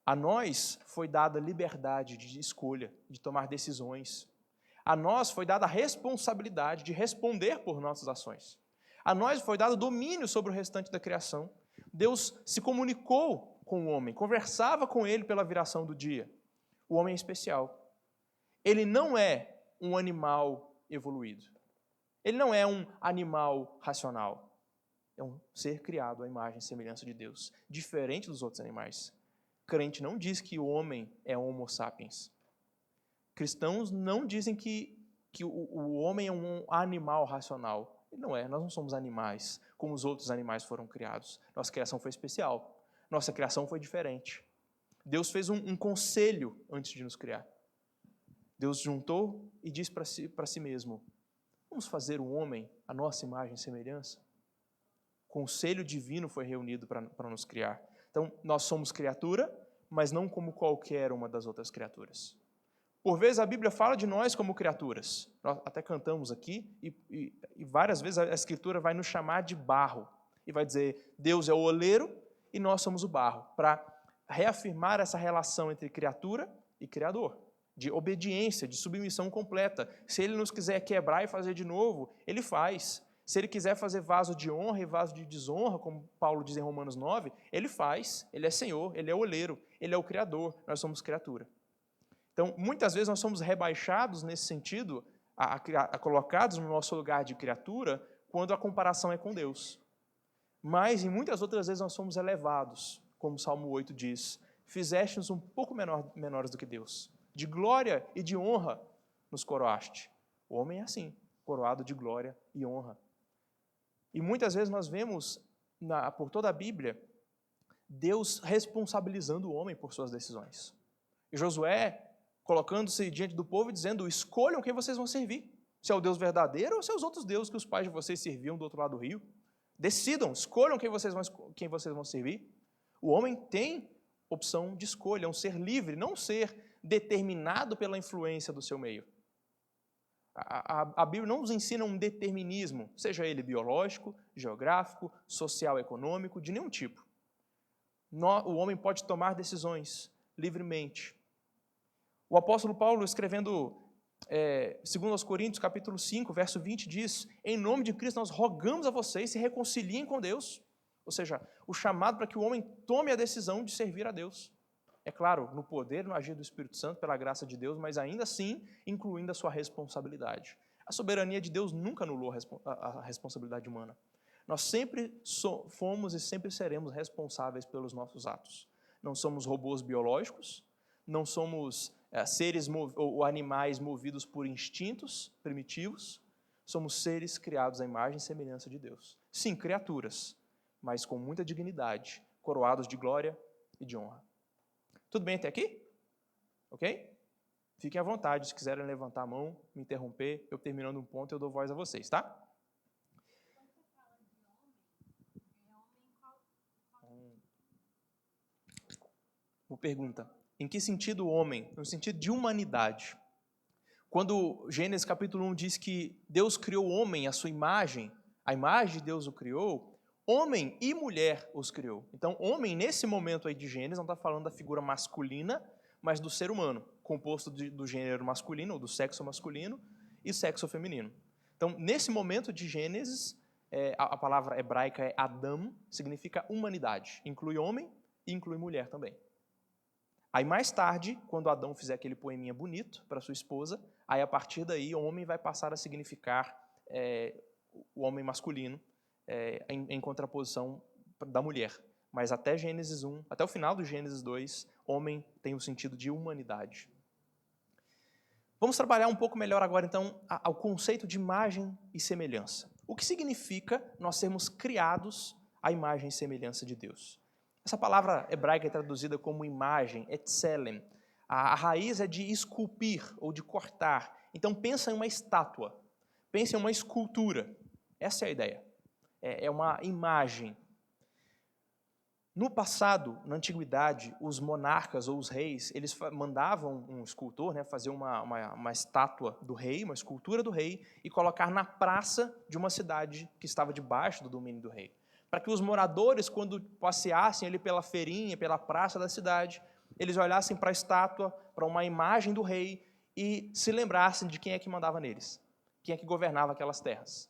A nós foi dada liberdade de escolha, de tomar decisões. A nós foi dada a responsabilidade de responder por nossas ações. A nós foi dado domínio sobre o restante da criação. Deus se comunicou com o homem, conversava com ele pela viração do dia. O homem é especial. Ele não é um animal evoluído. Ele não é um animal racional. É um ser criado à imagem e semelhança de Deus, diferente dos outros animais. Crente não diz que o homem é homo sapiens. Cristãos não dizem que o homem é um animal racional. Não é, nós não somos animais, como os outros animais foram criados. Nossa criação foi especial, nossa criação foi diferente. Deus fez um conselho antes de nos criar. Deus juntou e disse para si mesmo, vamos fazer o homem a nossa imagem e semelhança? O conselho divino foi reunido para nos criar. Então, nós somos criatura, mas não como qualquer uma das outras criaturas. Por vezes a Bíblia fala de nós como criaturas. Nós até cantamos aqui e várias vezes a Escritura vai nos chamar de barro. E vai dizer, Deus é o oleiro e nós somos o barro. Para reafirmar essa relação entre criatura e Criador. De obediência, de submissão completa. Se Ele nos quiser quebrar e fazer de novo, Ele faz. Se Ele quiser fazer vaso de honra e vaso de desonra, como Paulo diz em Romanos 9, Ele faz. Ele é Senhor, Ele é oleiro, Ele é o Criador, nós somos criatura. Então, muitas vezes nós somos rebaixados nesse sentido, colocados no nosso lugar de criatura, quando a comparação é com Deus. Mas, em muitas outras vezes, nós somos elevados, como o Salmo 8 diz, fizeste-nos um pouco menores do que Deus. De glória e de honra nos coroaste. O homem é assim, coroado de glória e honra. E muitas vezes nós vemos, por toda a Bíblia, Deus responsabilizando o homem por suas decisões. E Josué colocando-se diante do povo e dizendo, escolham quem vocês vão servir. Se é o Deus verdadeiro ou se é os outros deuses que os pais de vocês serviam do outro lado do rio. Decidam, escolham quem vocês vão servir. O homem tem opção de escolha, é um ser livre, não um ser determinado pela influência do seu meio. A Bíblia não nos ensina um determinismo, seja ele biológico, geográfico, social, econômico, de nenhum tipo. O homem pode tomar decisões livremente. O apóstolo Paulo, escrevendo 2 Coríntios, capítulo 5, verso 20, diz, em nome de Cristo nós rogamos a vocês se reconciliem com Deus. Ou seja, o chamado para que o homem tome a decisão de servir a Deus. É claro, no poder, no agir do Espírito Santo, pela graça de Deus, mas ainda assim, incluindo a sua responsabilidade. A soberania de Deus nunca anulou a responsabilidade humana. Nós sempre fomos e sempre seremos responsáveis pelos nossos atos. Não somos robôs biológicos, não somos seres ou animais movidos por instintos primitivos, somos seres criados à imagem e semelhança de Deus. Sim, criaturas, mas com muita dignidade, coroados de glória e de honra. Tudo bem até aqui? Ok? Fiquem à vontade, se quiserem levantar a mão, me interromper, eu terminando um ponto, eu dou voz a vocês, tá? Uma pergunta. Em que sentido homem? No sentido de humanidade. Quando Gênesis capítulo 1 diz que Deus criou o homem à sua imagem, a imagem de Deus o criou, homem e mulher os criou. Então, homem, nesse momento aí de Gênesis, não está falando da figura masculina, mas do ser humano, composto do gênero masculino, ou do sexo masculino, e sexo feminino. Então, nesse momento de Gênesis, a palavra hebraica é Adam, significa humanidade. Inclui homem e inclui mulher também. Aí mais tarde, quando Adão fizer aquele poeminha bonito para sua esposa, aí a partir daí o homem vai passar a significar o homem masculino em contraposição da mulher. Mas até Gênesis 1, até o final do Gênesis 2, homem tem o sentido de humanidade. Vamos trabalhar um pouco melhor agora então o conceito de imagem e semelhança. O que significa nós sermos criados à imagem e semelhança de Deus? Essa palavra hebraica é traduzida como imagem, etzelem. A raiz é de esculpir ou de cortar. Então pensa em uma estátua, pensa em uma escultura. Essa é a ideia. É uma imagem. No passado, na antiguidade, os monarcas ou os reis, eles mandavam um escultor, fazer uma estátua do rei, uma escultura do rei, e colocar na praça de uma cidade que estava debaixo do domínio do rei. Para que os moradores, quando passeassem ali pela feirinha, pela praça da cidade, eles olhassem para a estátua, para uma imagem do rei e se lembrassem de quem é que mandava neles, quem é que governava aquelas terras.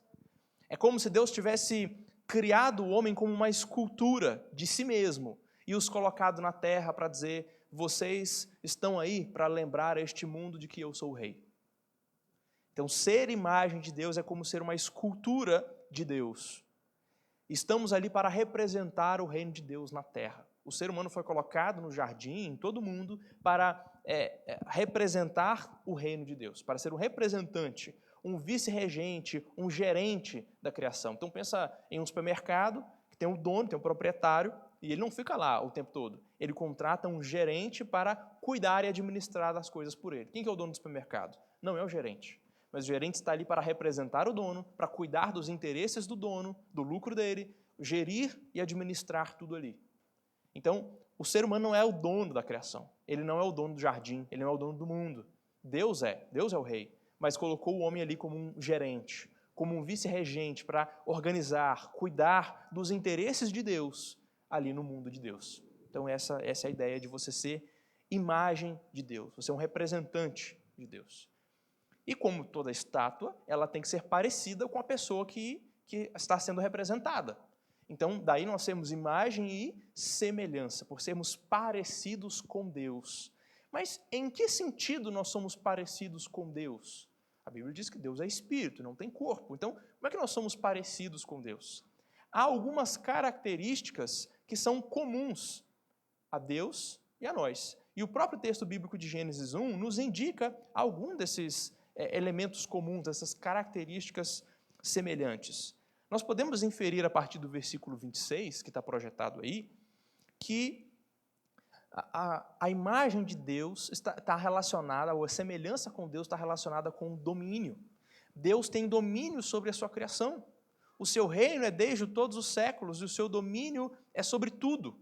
É como se Deus tivesse criado o homem como uma escultura de si mesmo e os colocado na terra para dizer: vocês estão aí para lembrar a este mundo de que eu sou o rei. Então, ser imagem de Deus é como ser uma escultura de Deus. Estamos ali para representar o reino de Deus na terra. O ser humano foi colocado no jardim, em todo mundo, para representar o reino de Deus, para ser um representante, um vice-regente, um gerente da criação. Então pensa em um supermercado, que tem um dono, tem um proprietário, e ele não fica lá o tempo todo. Ele contrata um gerente para cuidar e administrar das coisas por ele. Quem que é o dono do supermercado? Não é o gerente. Mas o gerente está ali para representar o dono, para cuidar dos interesses do dono, do lucro dele, gerir e administrar tudo ali. Então, o ser humano não é o dono da criação. Ele não é o dono do jardim, ele não é o dono do mundo. Deus é o rei, mas colocou o homem ali como um gerente, como um vice-regente para organizar, cuidar dos interesses de Deus ali no mundo de Deus. Então, essa é a ideia de você ser imagem de Deus, você é um representante de Deus. E como toda estátua, ela tem que ser parecida com a pessoa que está sendo representada. Então, daí nós temos imagem e semelhança, por sermos parecidos com Deus. Mas em que sentido nós somos parecidos com Deus? A Bíblia diz que Deus é espírito, não tem corpo. Então, como é que nós somos parecidos com Deus? Há algumas características que são comuns a Deus e a nós. E o próprio texto bíblico de Gênesis 1 nos indica algum desses elementos comuns, essas características semelhantes. Nós podemos inferir a partir do versículo 26, que está projetado aí, que a imagem de Deus está relacionada, ou a semelhança com Deus está relacionada com o domínio. Deus tem domínio sobre a sua criação. O seu reino é desde todos os séculos e o seu domínio é sobre tudo.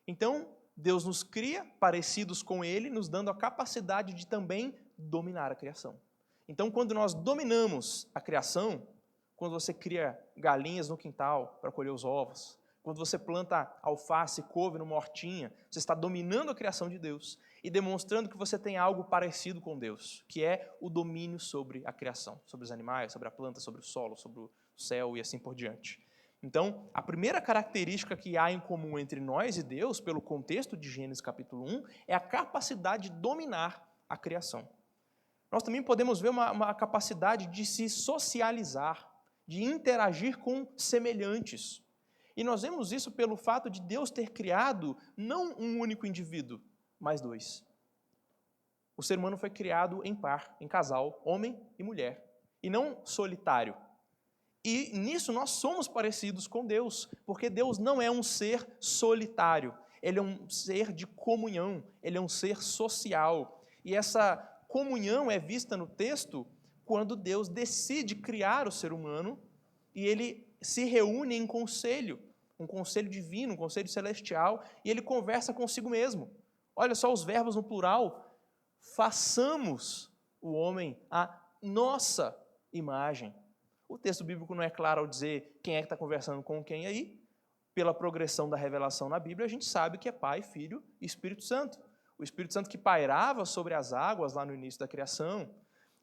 Então, Deus nos cria parecidos com Ele, nos dando a capacidade de também dominar a criação. Então, quando nós dominamos a criação, quando você cria galinhas no quintal para colher os ovos, quando você planta alface, couve numa hortinha, você está dominando a criação de Deus e demonstrando que você tem algo parecido com Deus, que é o domínio sobre a criação, sobre os animais, sobre a planta, sobre o solo, sobre o céu e assim por diante. Então, a primeira característica que há em comum entre nós e Deus, pelo contexto de Gênesis capítulo 1, é a capacidade de dominar a criação. Nós também podemos ver uma capacidade de se socializar, de interagir com semelhantes. E nós vemos isso pelo fato de Deus ter criado não um único indivíduo, mas dois. O ser humano foi criado em par, em casal, homem e mulher, e não solitário. E nisso nós somos parecidos com Deus, porque Deus não é um ser solitário, Ele é um ser de comunhão, Ele é um ser social. E essa comunhão é vista no texto quando Deus decide criar o ser humano e Ele se reúne em conselho, um conselho divino, um conselho celestial, e Ele conversa consigo mesmo. Olha só os verbos no plural: façamos o homem à nossa imagem. O texto bíblico não é claro ao dizer quem é que está conversando com quem aí. Pela progressão da revelação na Bíblia, a gente sabe que é Pai, Filho e Espírito Santo. O Espírito Santo que pairava sobre as águas lá no início da criação.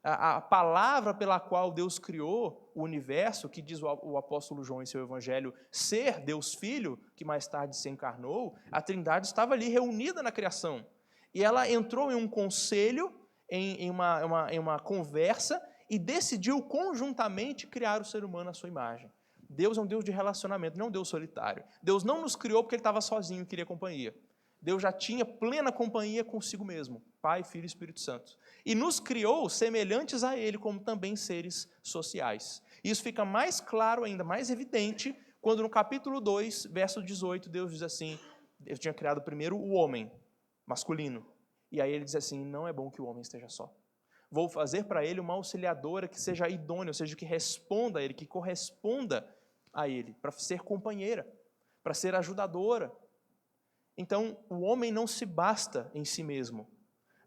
A palavra pela qual Deus criou o universo, que diz o apóstolo João em seu evangelho, ser Deus Filho, que mais tarde se encarnou, a Trindade estava ali reunida na criação. E ela entrou em um conselho, em uma conversa, e decidiu conjuntamente criar o ser humano à sua imagem. Deus é um Deus de relacionamento, não é um Deus solitário. Deus não nos criou porque Ele estava sozinho e queria companhia. Deus já tinha plena companhia consigo mesmo, Pai, Filho e Espírito Santo. E nos criou semelhantes a Ele, como também seres sociais. Isso fica mais claro ainda, mais evidente, quando no capítulo 2, verso 18, Deus diz assim: Deus tinha criado primeiro o homem, masculino. E aí Ele diz assim: não é bom que o homem esteja só. Vou fazer para ele uma auxiliadora que seja idônea, ou seja, que responda a ele, que corresponda a ele, para ser companheira, para ser ajudadora. Então, o homem não se basta em si mesmo.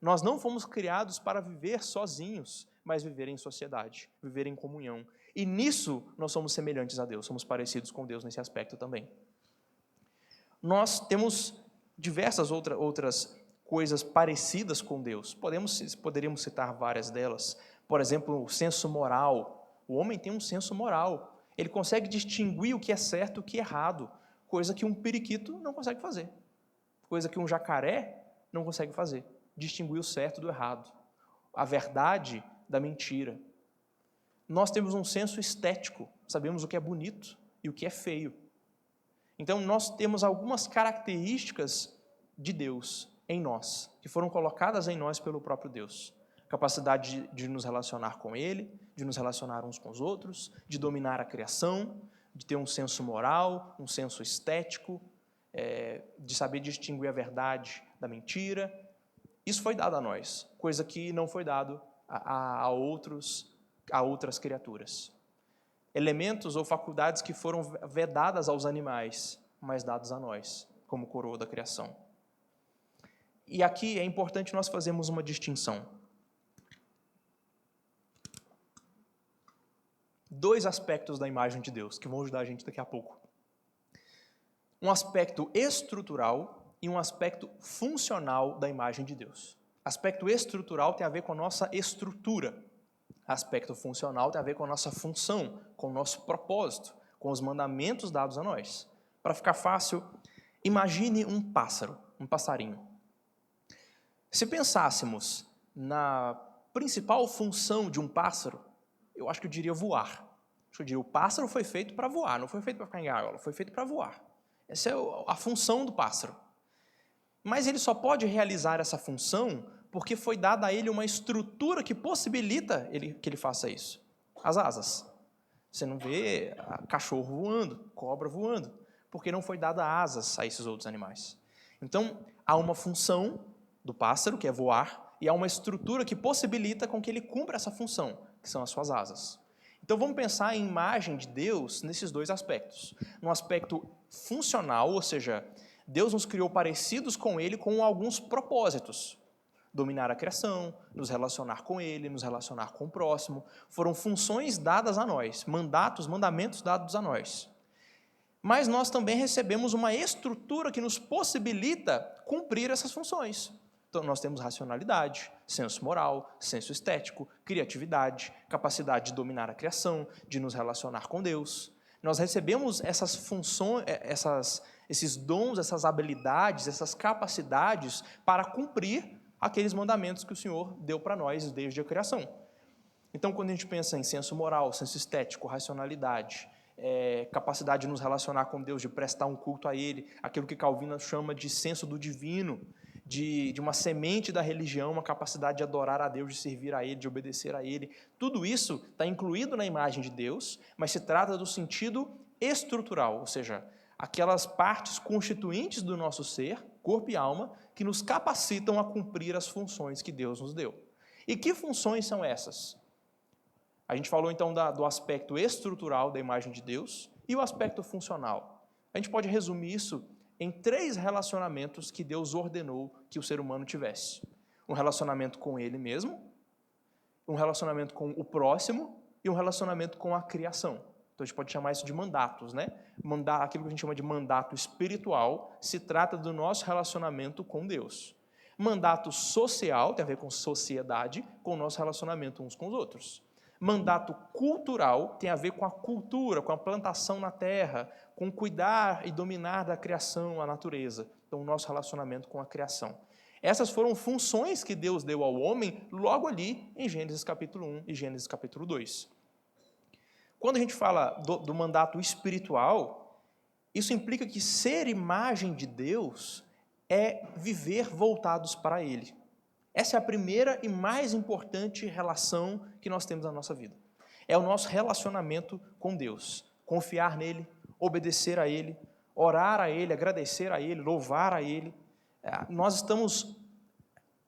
Nós não fomos criados para viver sozinhos, mas viver em sociedade, viver em comunhão. E nisso nós somos semelhantes a Deus, somos parecidos com Deus nesse aspecto também. Nós temos diversas outras coisas parecidas com Deus. Poderíamos citar várias delas. Por exemplo, o senso moral. O homem tem um senso moral. Ele consegue distinguir o que é certo e o que é errado, coisa que um periquito não consegue fazer, coisa que um jacaré não consegue fazer, distinguir o certo do errado, a verdade da mentira. Nós temos um senso estético, sabemos o que é bonito e o que é feio. Então, nós temos algumas características de Deus em nós, que foram colocadas em nós pelo próprio Deus. Capacidade de nos relacionar com Ele, de nos relacionar uns com os outros, de dominar a criação, de ter um senso moral, um senso estético, de saber distinguir a verdade da mentira. Isso foi dado a nós, coisa que não foi dado a outras criaturas. Elementos ou faculdades que foram vedadas aos animais, mas dados a nós, como coroa da criação. E aqui é importante nós fazermos uma distinção. Dois aspectos da imagem de Deus, que vão ajudar a gente daqui a pouco. Um aspecto estrutural e um aspecto funcional da imagem de Deus. Aspecto estrutural tem a ver com a nossa estrutura. Aspecto funcional tem a ver com a nossa função, com o nosso propósito, com os mandamentos dados a nós. Para ficar fácil, imagine um pássaro, um passarinho. Se pensássemos na principal função de um pássaro, eu acho que eu diria voar. Eu diria, o pássaro foi feito para voar, não foi feito para ficar em gaiola, foi feito para voar. Essa é a função do pássaro. Mas ele só pode realizar essa função porque foi dada a ele uma estrutura que possibilita que ele faça isso. As asas. Você não vê cachorro voando, cobra voando, porque não foi dada asas a esses outros animais. Então, há uma função do pássaro, que é voar, e há uma estrutura que possibilita com que ele cumpra essa função, que são as suas asas. Então vamos pensar em imagem de Deus nesses dois aspectos. No aspecto funcional, ou seja, Deus nos criou parecidos com Ele com alguns propósitos. Dominar a criação, nos relacionar com Ele, nos relacionar com o próximo. Foram funções dadas a nós, mandamentos dados a nós. Mas nós também recebemos uma estrutura que nos possibilita cumprir essas funções. Então, nós temos racionalidade, senso moral, senso estético, criatividade, capacidade de dominar a criação, de nos relacionar com Deus. Nós recebemos essas funções, esses dons, essas habilidades, essas capacidades para cumprir aqueles mandamentos que o Senhor deu para nós desde a criação. Então, quando a gente pensa em senso moral, senso estético, racionalidade, capacidade de nos relacionar com Deus, de prestar um culto a Ele, aquilo que Calvino chama de senso do divino, de uma semente da religião, uma capacidade de adorar a Deus, de servir a Ele, de obedecer a Ele, tudo isso está incluído na imagem de Deus, mas se trata do sentido estrutural, ou seja, aquelas partes constituintes do nosso ser, corpo e alma, que nos capacitam a cumprir as funções que Deus nos deu. E que funções são essas? A gente falou então do aspecto estrutural da imagem de Deus e o aspecto funcional. A gente pode resumir isso em 3 relacionamentos que Deus ordenou que o ser humano tivesse. Um relacionamento com Ele mesmo, um relacionamento com o próximo e um relacionamento com a criação. Então a gente pode chamar isso de mandatos, né? Aquilo que a gente chama de mandato espiritual se trata do nosso relacionamento com Deus. Mandato social tem a ver com sociedade, com o nosso relacionamento uns com os outros. Mandato cultural tem a ver com a cultura, com a plantação na terra, com cuidar e dominar da criação, a natureza. Então, o nosso relacionamento com a criação. Essas foram funções que Deus deu ao homem logo ali em Gênesis capítulo 1 e Gênesis capítulo 2. Quando a gente fala do mandato espiritual, isso implica que ser imagem de Deus é viver voltados para Ele. Essa é a primeira e mais importante relação que nós temos na nossa vida. É o nosso relacionamento com Deus. Confiar nele, obedecer a Ele, orar a Ele, agradecer a Ele, louvar a Ele. Nós estamos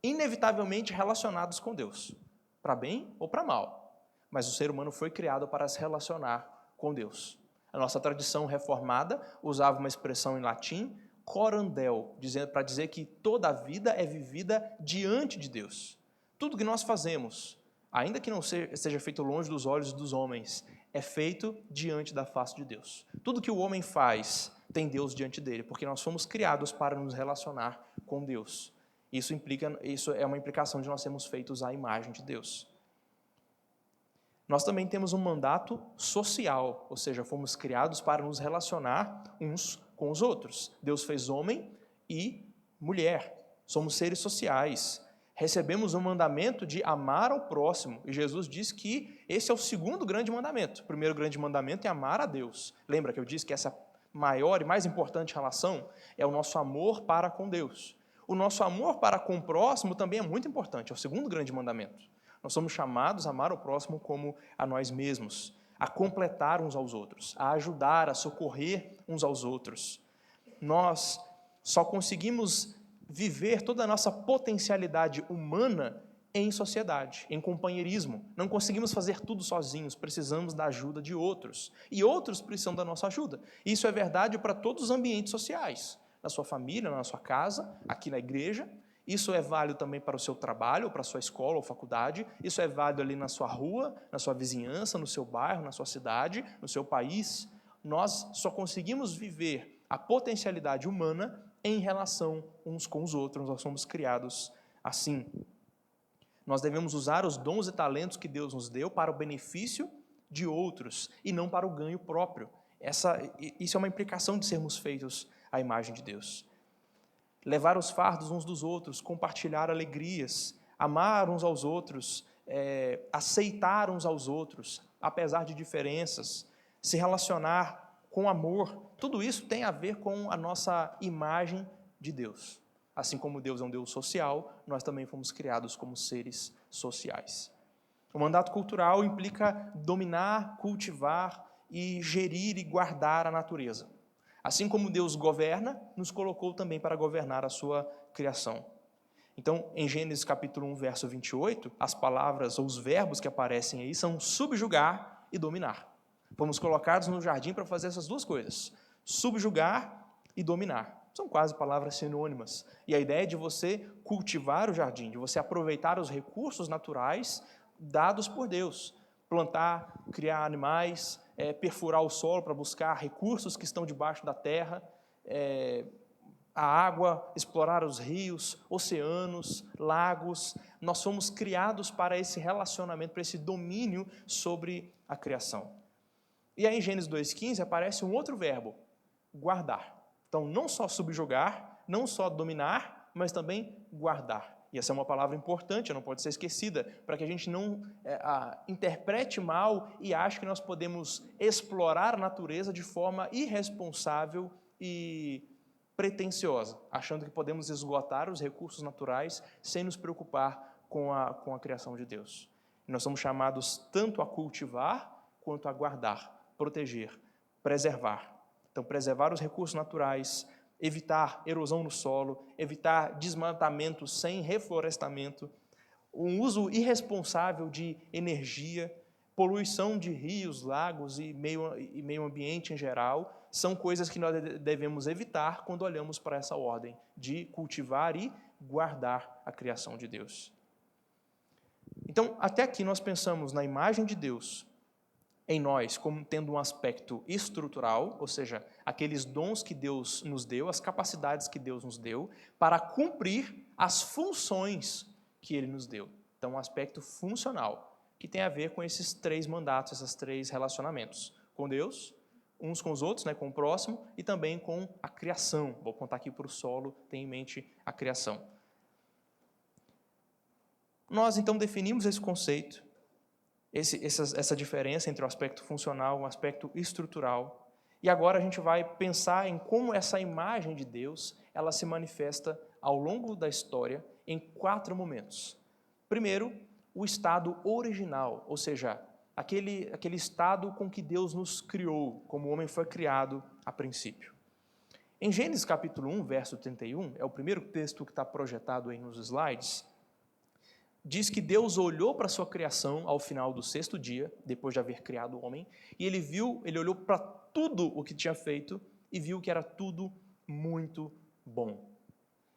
inevitavelmente relacionados com Deus, para bem ou para mal. Mas o ser humano foi criado para se relacionar com Deus. A nossa tradição reformada usava uma expressão em latim, corandel, para dizer que toda a vida é vivida diante de Deus. Tudo que nós fazemos, ainda que não seja feito longe dos olhos dos homens, é feito diante da face de Deus. Tudo que o homem faz tem Deus diante dele, porque nós fomos criados para nos relacionar com Deus. Isso é uma implicação de nós sermos feitos à imagem de Deus. Nós também temos um mandato social, ou seja, fomos criados para nos relacionar uns com os outros. Deus fez homem e mulher. Somos seres sociais. Recebemos o mandamento de amar ao próximo. E Jesus diz que esse é o segundo grande mandamento. O primeiro grande mandamento é amar a Deus. Lembra que eu disse que essa maior e mais importante relação é o nosso amor para com Deus. O nosso amor para com o próximo também é muito importante. É o segundo grande mandamento. Nós somos chamados a amar o próximo como a nós mesmos, a completar uns aos outros, a ajudar, a socorrer uns aos outros. Nós só conseguimos viver toda a nossa potencialidade humana em sociedade, em companheirismo. Não conseguimos fazer tudo sozinhos, precisamos da ajuda de outros. E outros precisam da nossa ajuda. Isso é verdade para todos os ambientes sociais, na sua família, na sua casa, aqui na igreja. Isso é válido também para o seu trabalho, para a sua escola ou faculdade. Isso é válido ali na sua rua, na sua vizinhança, no seu bairro, na sua cidade, no seu país. Nós só conseguimos viver a potencialidade humana em relação uns com os outros. Nós somos criados assim. Nós devemos usar os dons e talentos que Deus nos deu para o benefício de outros e não para o ganho próprio. Isso é uma implicação de sermos feitos à imagem de Deus. Levar os fardos uns dos outros, compartilhar alegrias, amar uns aos outros, aceitar uns aos outros, apesar de diferenças, se relacionar com amor, tudo isso tem a ver com a nossa imagem de Deus. Assim como Deus é um Deus social, nós também fomos criados como seres sociais. O mandato cultural implica dominar, cultivar e gerir e guardar a natureza. Assim como Deus governa, nos colocou também para governar a sua criação. Então, em Gênesis capítulo 1, verso 28, as palavras ou os verbos que aparecem aí são subjugar e dominar. Fomos colocados no jardim para fazer essas duas coisas, subjugar e dominar. São quase palavras sinônimas. E a ideia é de você cultivar o jardim, de você aproveitar os recursos naturais dados por Deus. Plantar, criar animais, perfurar o solo para buscar recursos que estão debaixo da terra, a água, explorar os rios, oceanos, lagos. Nós fomos criados para esse relacionamento, para esse domínio sobre a criação. E aí em Gênesis 2,15 aparece um outro verbo, guardar. Então não só subjugar, não só dominar, mas também guardar. E essa é uma palavra importante, não pode ser esquecida, para que a gente não interprete mal e ache que nós podemos explorar a natureza de forma irresponsável e pretensiosa, achando que podemos esgotar os recursos naturais sem nos preocupar com a criação de Deus. E nós somos chamados tanto a cultivar quanto a guardar, proteger, preservar. Então, preservar os recursos naturais, evitar erosão no solo, evitar desmatamento sem reflorestamento, um uso irresponsável de energia, poluição de rios, lagos e meio ambiente em geral, são coisas que nós devemos evitar quando olhamos para essa ordem de cultivar e guardar a criação de Deus. Então, até aqui nós pensamos na imagem de Deus em nós como tendo um aspecto estrutural, ou seja, aqueles dons que Deus nos deu, as capacidades que Deus nos deu, para cumprir as funções que Ele nos deu. Então, um aspecto funcional, que tem a ver com esses 3 mandatos, esses 3 relacionamentos, com Deus, uns com os outros, né, com o próximo, e também com a criação. Vou apontar aqui para o solo, tenha em mente a criação. Nós, então, definimos esse conceito, essa diferença entre o aspecto funcional e o aspecto estrutural. E agora a gente vai pensar em como essa imagem de Deus ela se manifesta ao longo da história em 4 momentos. Primeiro, o estado original, ou seja, aquele estado com que Deus nos criou, como o homem foi criado a princípio. Em Gênesis capítulo 1, verso 31, é o primeiro texto que está projetado aí nos slides, diz que Deus olhou para a sua criação ao final do 6º dia, depois de haver criado o homem, e ele olhou para tudo o que tinha feito e viu que era tudo muito bom.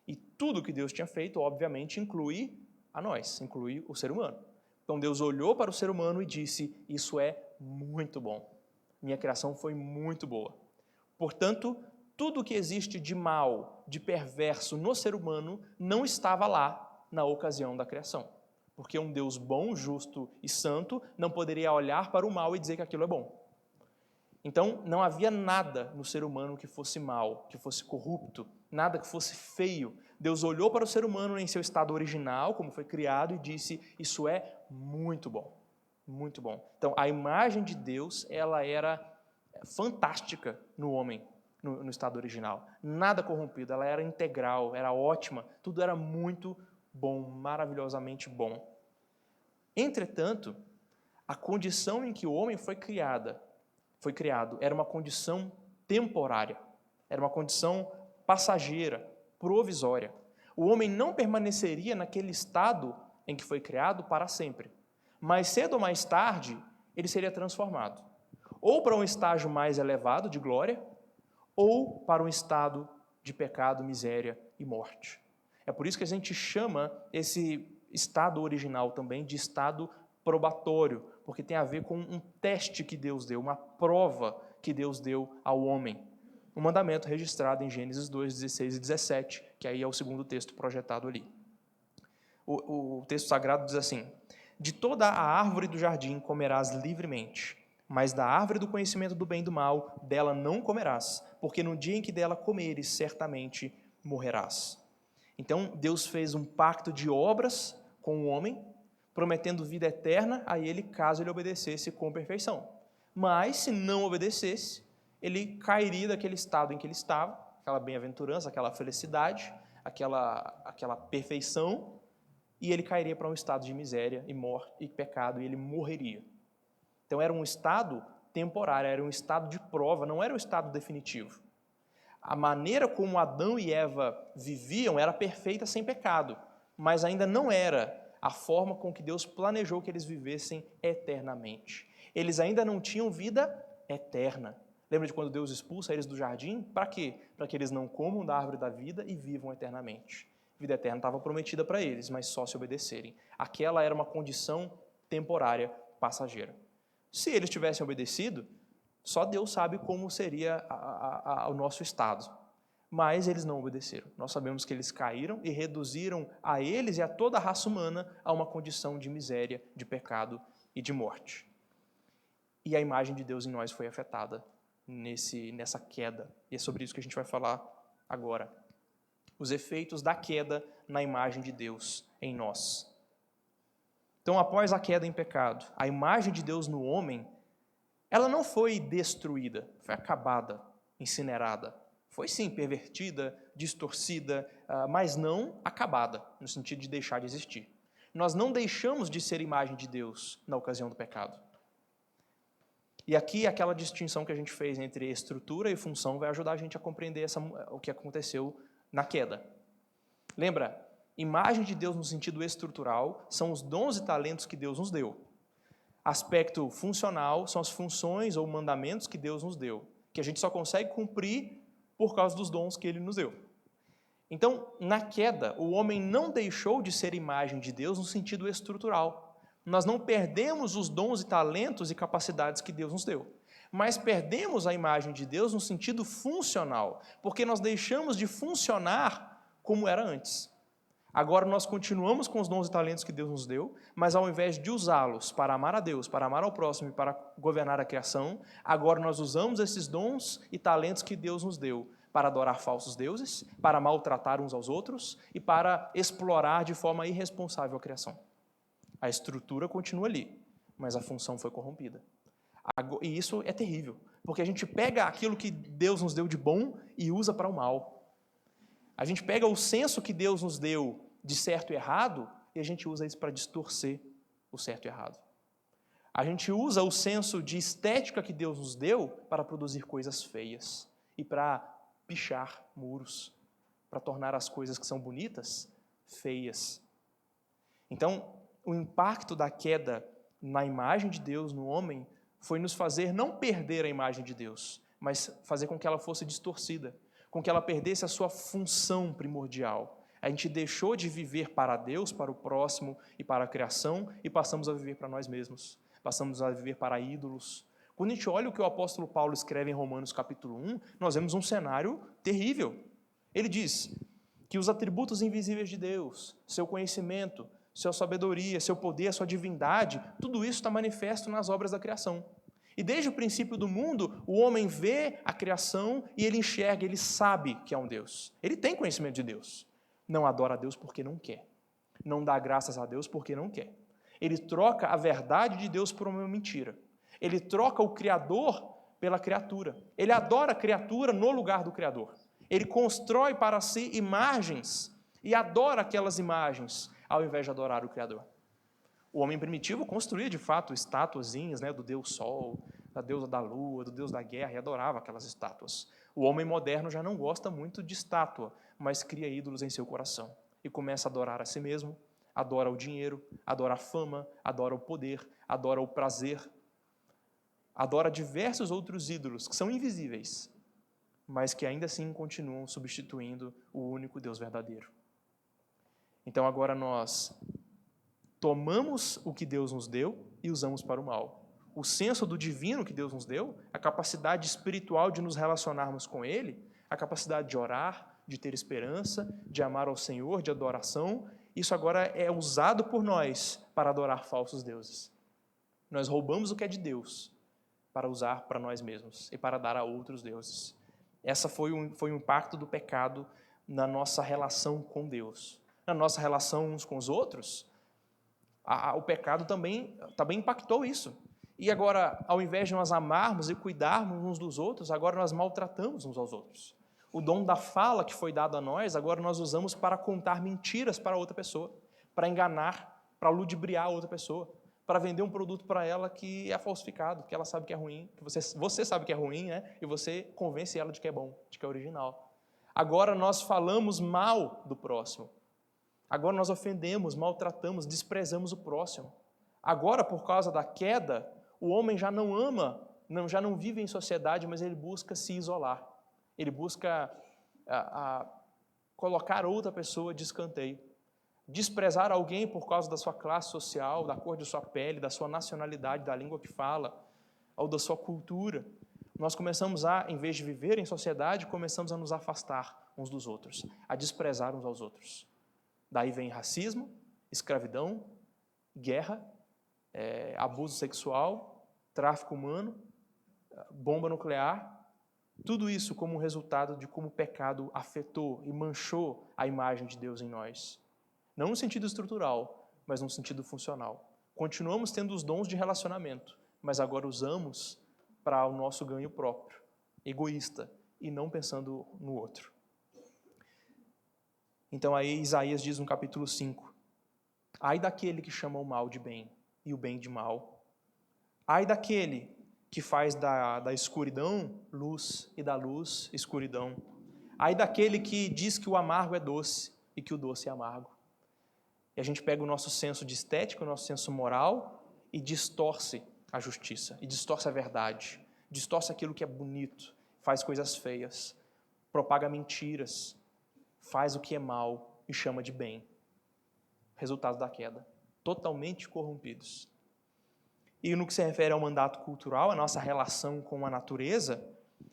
E tudo que Deus tinha feito, obviamente, inclui a nós, inclui o ser humano. Então Deus olhou para o ser humano e disse, isso é muito bom. Minha criação foi muito boa. Portanto, tudo que existe de mal, de perverso no ser humano, não estava lá na ocasião da criação. Porque um Deus bom, justo e santo não poderia olhar para o mal e dizer que aquilo é bom. Então, não havia nada no ser humano que fosse mal, que fosse corrupto, nada que fosse feio. Deus olhou para o ser humano em seu estado original, como foi criado, e disse, isso é muito bom, muito bom. Então, a imagem de Deus, ela era fantástica no homem, no estado original. Nada corrompido, ela era integral, era ótima, tudo era muito bom, maravilhosamente bom. Entretanto, a condição em que o homem foi criado era uma condição temporária, era uma condição passageira, provisória. O homem não permaneceria naquele estado em que foi criado para sempre. Mais cedo ou mais tarde, ele seria transformado, ou para um estágio mais elevado de glória, ou para um estado de pecado, miséria e morte. É por isso que a gente chama esse estado original também de estado probatório, porque tem a ver com um teste que Deus deu, uma prova que Deus deu ao homem. Um mandamento registrado em Gênesis 2, 16 e 17, que aí é o segundo texto projetado ali. O texto sagrado diz assim, de toda a árvore do jardim comerás livremente, mas da árvore do conhecimento do bem e do mal, dela não comerás, porque no dia em que dela comeres, certamente morrerás. Então, Deus fez um pacto de obras com o homem, prometendo vida eterna a ele, caso ele obedecesse com perfeição. Mas, se não obedecesse, ele cairia daquele estado em que ele estava, aquela bem-aventurança, aquela felicidade, aquela perfeição, e ele cairia para um estado de miséria e morte e pecado, e ele morreria. Então, era um estado temporário, era um estado de prova, não era um estado definitivo. A maneira como Adão e Eva viviam era perfeita sem pecado, mas ainda não era a forma com que Deus planejou que eles vivessem eternamente. Eles ainda não tinham vida eterna. Lembra de quando Deus expulsa eles do jardim? Para quê? Para que eles não comam da árvore da vida e vivam eternamente. Vida eterna estava prometida para eles, mas só se obedecerem. Aquela era uma condição temporária, passageira. Se eles tivessem obedecido, só Deus sabe como seria o nosso estado. Mas eles não obedeceram. Nós sabemos que eles caíram e reduziram a eles e a toda a raça humana a uma condição de miséria, de pecado e de morte. E a imagem de Deus em nós foi afetada nessa queda. E é sobre isso que a gente vai falar agora. os efeitos da queda na imagem de Deus em nós. Então, após a queda em pecado, a imagem de Deus no homem, ela não foi destruída, foi acabada, incinerada. Foi sim pervertida, distorcida, mas não acabada, no sentido de deixar de existir. Nós não deixamos de ser imagem de Deus na ocasião do pecado. E aqui, aquela distinção que a gente fez entre estrutura e função vai ajudar a gente a compreender o que aconteceu na queda. Lembra, imagem de Deus no sentido estrutural são os dons e talentos que Deus nos deu. Aspecto funcional são as funções ou mandamentos que Deus nos deu, que a gente só consegue cumprir por causa dos dons que Ele nos deu. Então, na queda, o homem não deixou de ser imagem de Deus no sentido estrutural. Nós não perdemos os dons e talentos e capacidades que Deus nos deu, mas perdemos a imagem de Deus no sentido funcional, porque nós deixamos de funcionar como era antes. Agora nós continuamos com os dons e talentos que Deus nos deu, mas ao invés de usá-los para amar a Deus, para amar ao próximo e para governar a criação, agora nós usamos esses dons e talentos que Deus nos deu para adorar falsos deuses, para maltratar uns aos outros e para explorar de forma irresponsável a criação. A estrutura continua ali, mas a função foi corrompida. E isso é terrível, porque a gente pega aquilo que Deus nos deu de bom e usa para o mal. A gente pega o senso que Deus nos deu de certo e errado e a gente usa isso para distorcer o certo e errado. A gente usa o senso de estética que Deus nos deu para produzir coisas feias e para pichar muros, para tornar as coisas que são bonitas feias. Então, o impacto da queda na imagem de Deus no homem foi nos fazer não perder a imagem de Deus, mas fazer com que ela fosse distorcida, com que ela perdesse a sua função primordial. A gente deixou de viver para Deus, para o próximo e para a criação e passamos a viver para nós mesmos. Passamos a viver para ídolos. Quando a gente olha o que o apóstolo Paulo escreve em Romanos capítulo 1, nós vemos um cenário terrível. Ele diz que os atributos invisíveis de Deus, seu conhecimento, sua sabedoria, seu poder, sua divindade, tudo isso está manifesto nas obras da criação. E desde o princípio do mundo, o homem vê a criação e ele enxerga, ele sabe que é um Deus. Ele tem conhecimento de Deus. Não adora a Deus porque não quer. Não dá graças a Deus porque não quer. Ele troca a verdade de Deus por uma mentira. Ele troca o Criador pela criatura. Ele adora a criatura no lugar do Criador. Ele constrói para si imagens e adora aquelas imagens, ao invés de adorar o Criador. O homem primitivo construía, de fato, estatuazinhas, do Deus Sol, da deusa da lua, do Deus da guerra, e adorava aquelas estátuas. O homem moderno já não gosta muito de estátua, mas cria ídolos em seu coração. E começa a adorar a si mesmo, adora o dinheiro, adora a fama, adora o poder, adora o prazer, adora diversos outros ídolos que são invisíveis, mas que ainda assim continuam substituindo o único Deus verdadeiro. Então agora nós tomamos o que Deus nos deu e usamos para o mal. O senso do divino que Deus nos deu, a capacidade espiritual de nos relacionarmos com Ele, a capacidade de orar, de ter esperança, de amar ao Senhor, de adoração, isso agora é usado por nós para adorar falsos deuses. Nós roubamos o que é de Deus para usar para nós mesmos e para dar a outros deuses. Essa foi o impacto do pecado na nossa relação com Deus. Na nossa relação uns com os outros, o pecado também impactou isso. E agora, ao invés de nós amarmos e cuidarmos uns dos outros, agora nós maltratamos uns aos outros. O dom da fala que foi dado a nós, agora nós usamos para contar mentiras para outra pessoa, para enganar, para ludibriar a outra pessoa, para vender um produto para ela que é falsificado, que ela sabe que é ruim, que você sabe que é ruim, e você convence ela de que é bom, de que é original. Agora nós falamos mal do próximo. Agora nós ofendemos, maltratamos, desprezamos o próximo. Agora, por causa da queda, o homem já não ama, já não vive em sociedade, mas ele busca se isolar. Ele busca colocar outra pessoa de escanteio. Desprezar alguém por causa da sua classe social, da cor de sua pele, da sua nacionalidade, da língua que fala, ou da sua cultura. Nós começamos em vez de viver em sociedade, começamos a nos afastar uns dos outros, a desprezar uns aos outros. Daí vem racismo, escravidão, guerra, abuso sexual, tráfico humano, bomba nuclear, Tudo isso como resultado de como o pecado afetou e manchou a imagem de Deus em nós. Não no sentido estrutural, mas no sentido funcional. Continuamos tendo os dons de relacionamento, mas agora usamos para o nosso ganho próprio, egoísta, e não pensando no outro. Então aí Isaías diz no capítulo 5, ai daquele que chama o mal de bem e o bem de mal. Ai daquele que faz da escuridão luz e da luz escuridão. Ai daquele que diz que o amargo é doce e que o doce é amargo. E a gente pega o nosso senso de estética, o nosso senso moral e distorce a justiça, e distorce a verdade, distorce aquilo que é bonito, faz coisas feias, propaga mentiras, faz o que é mal e chama de bem. Resultado da queda. Totalmente corrompidos. E no que se refere ao mandato cultural, a nossa relação com a natureza,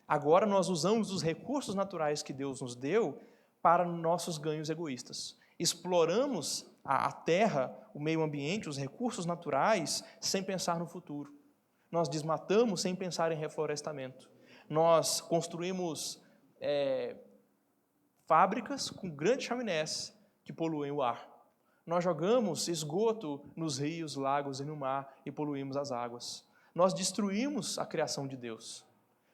agora nós usamos os recursos naturais que Deus nos deu para nossos ganhos egoístas. Exploramos a terra, o meio ambiente, os recursos naturais, sem pensar no futuro. Nós desmatamos sem pensar em reflorestamento. Nós construímos fábricas com grandes chaminés que poluem o ar. Nós jogamos esgoto nos rios, lagos e no mar e poluímos as águas. Nós destruímos a criação de Deus.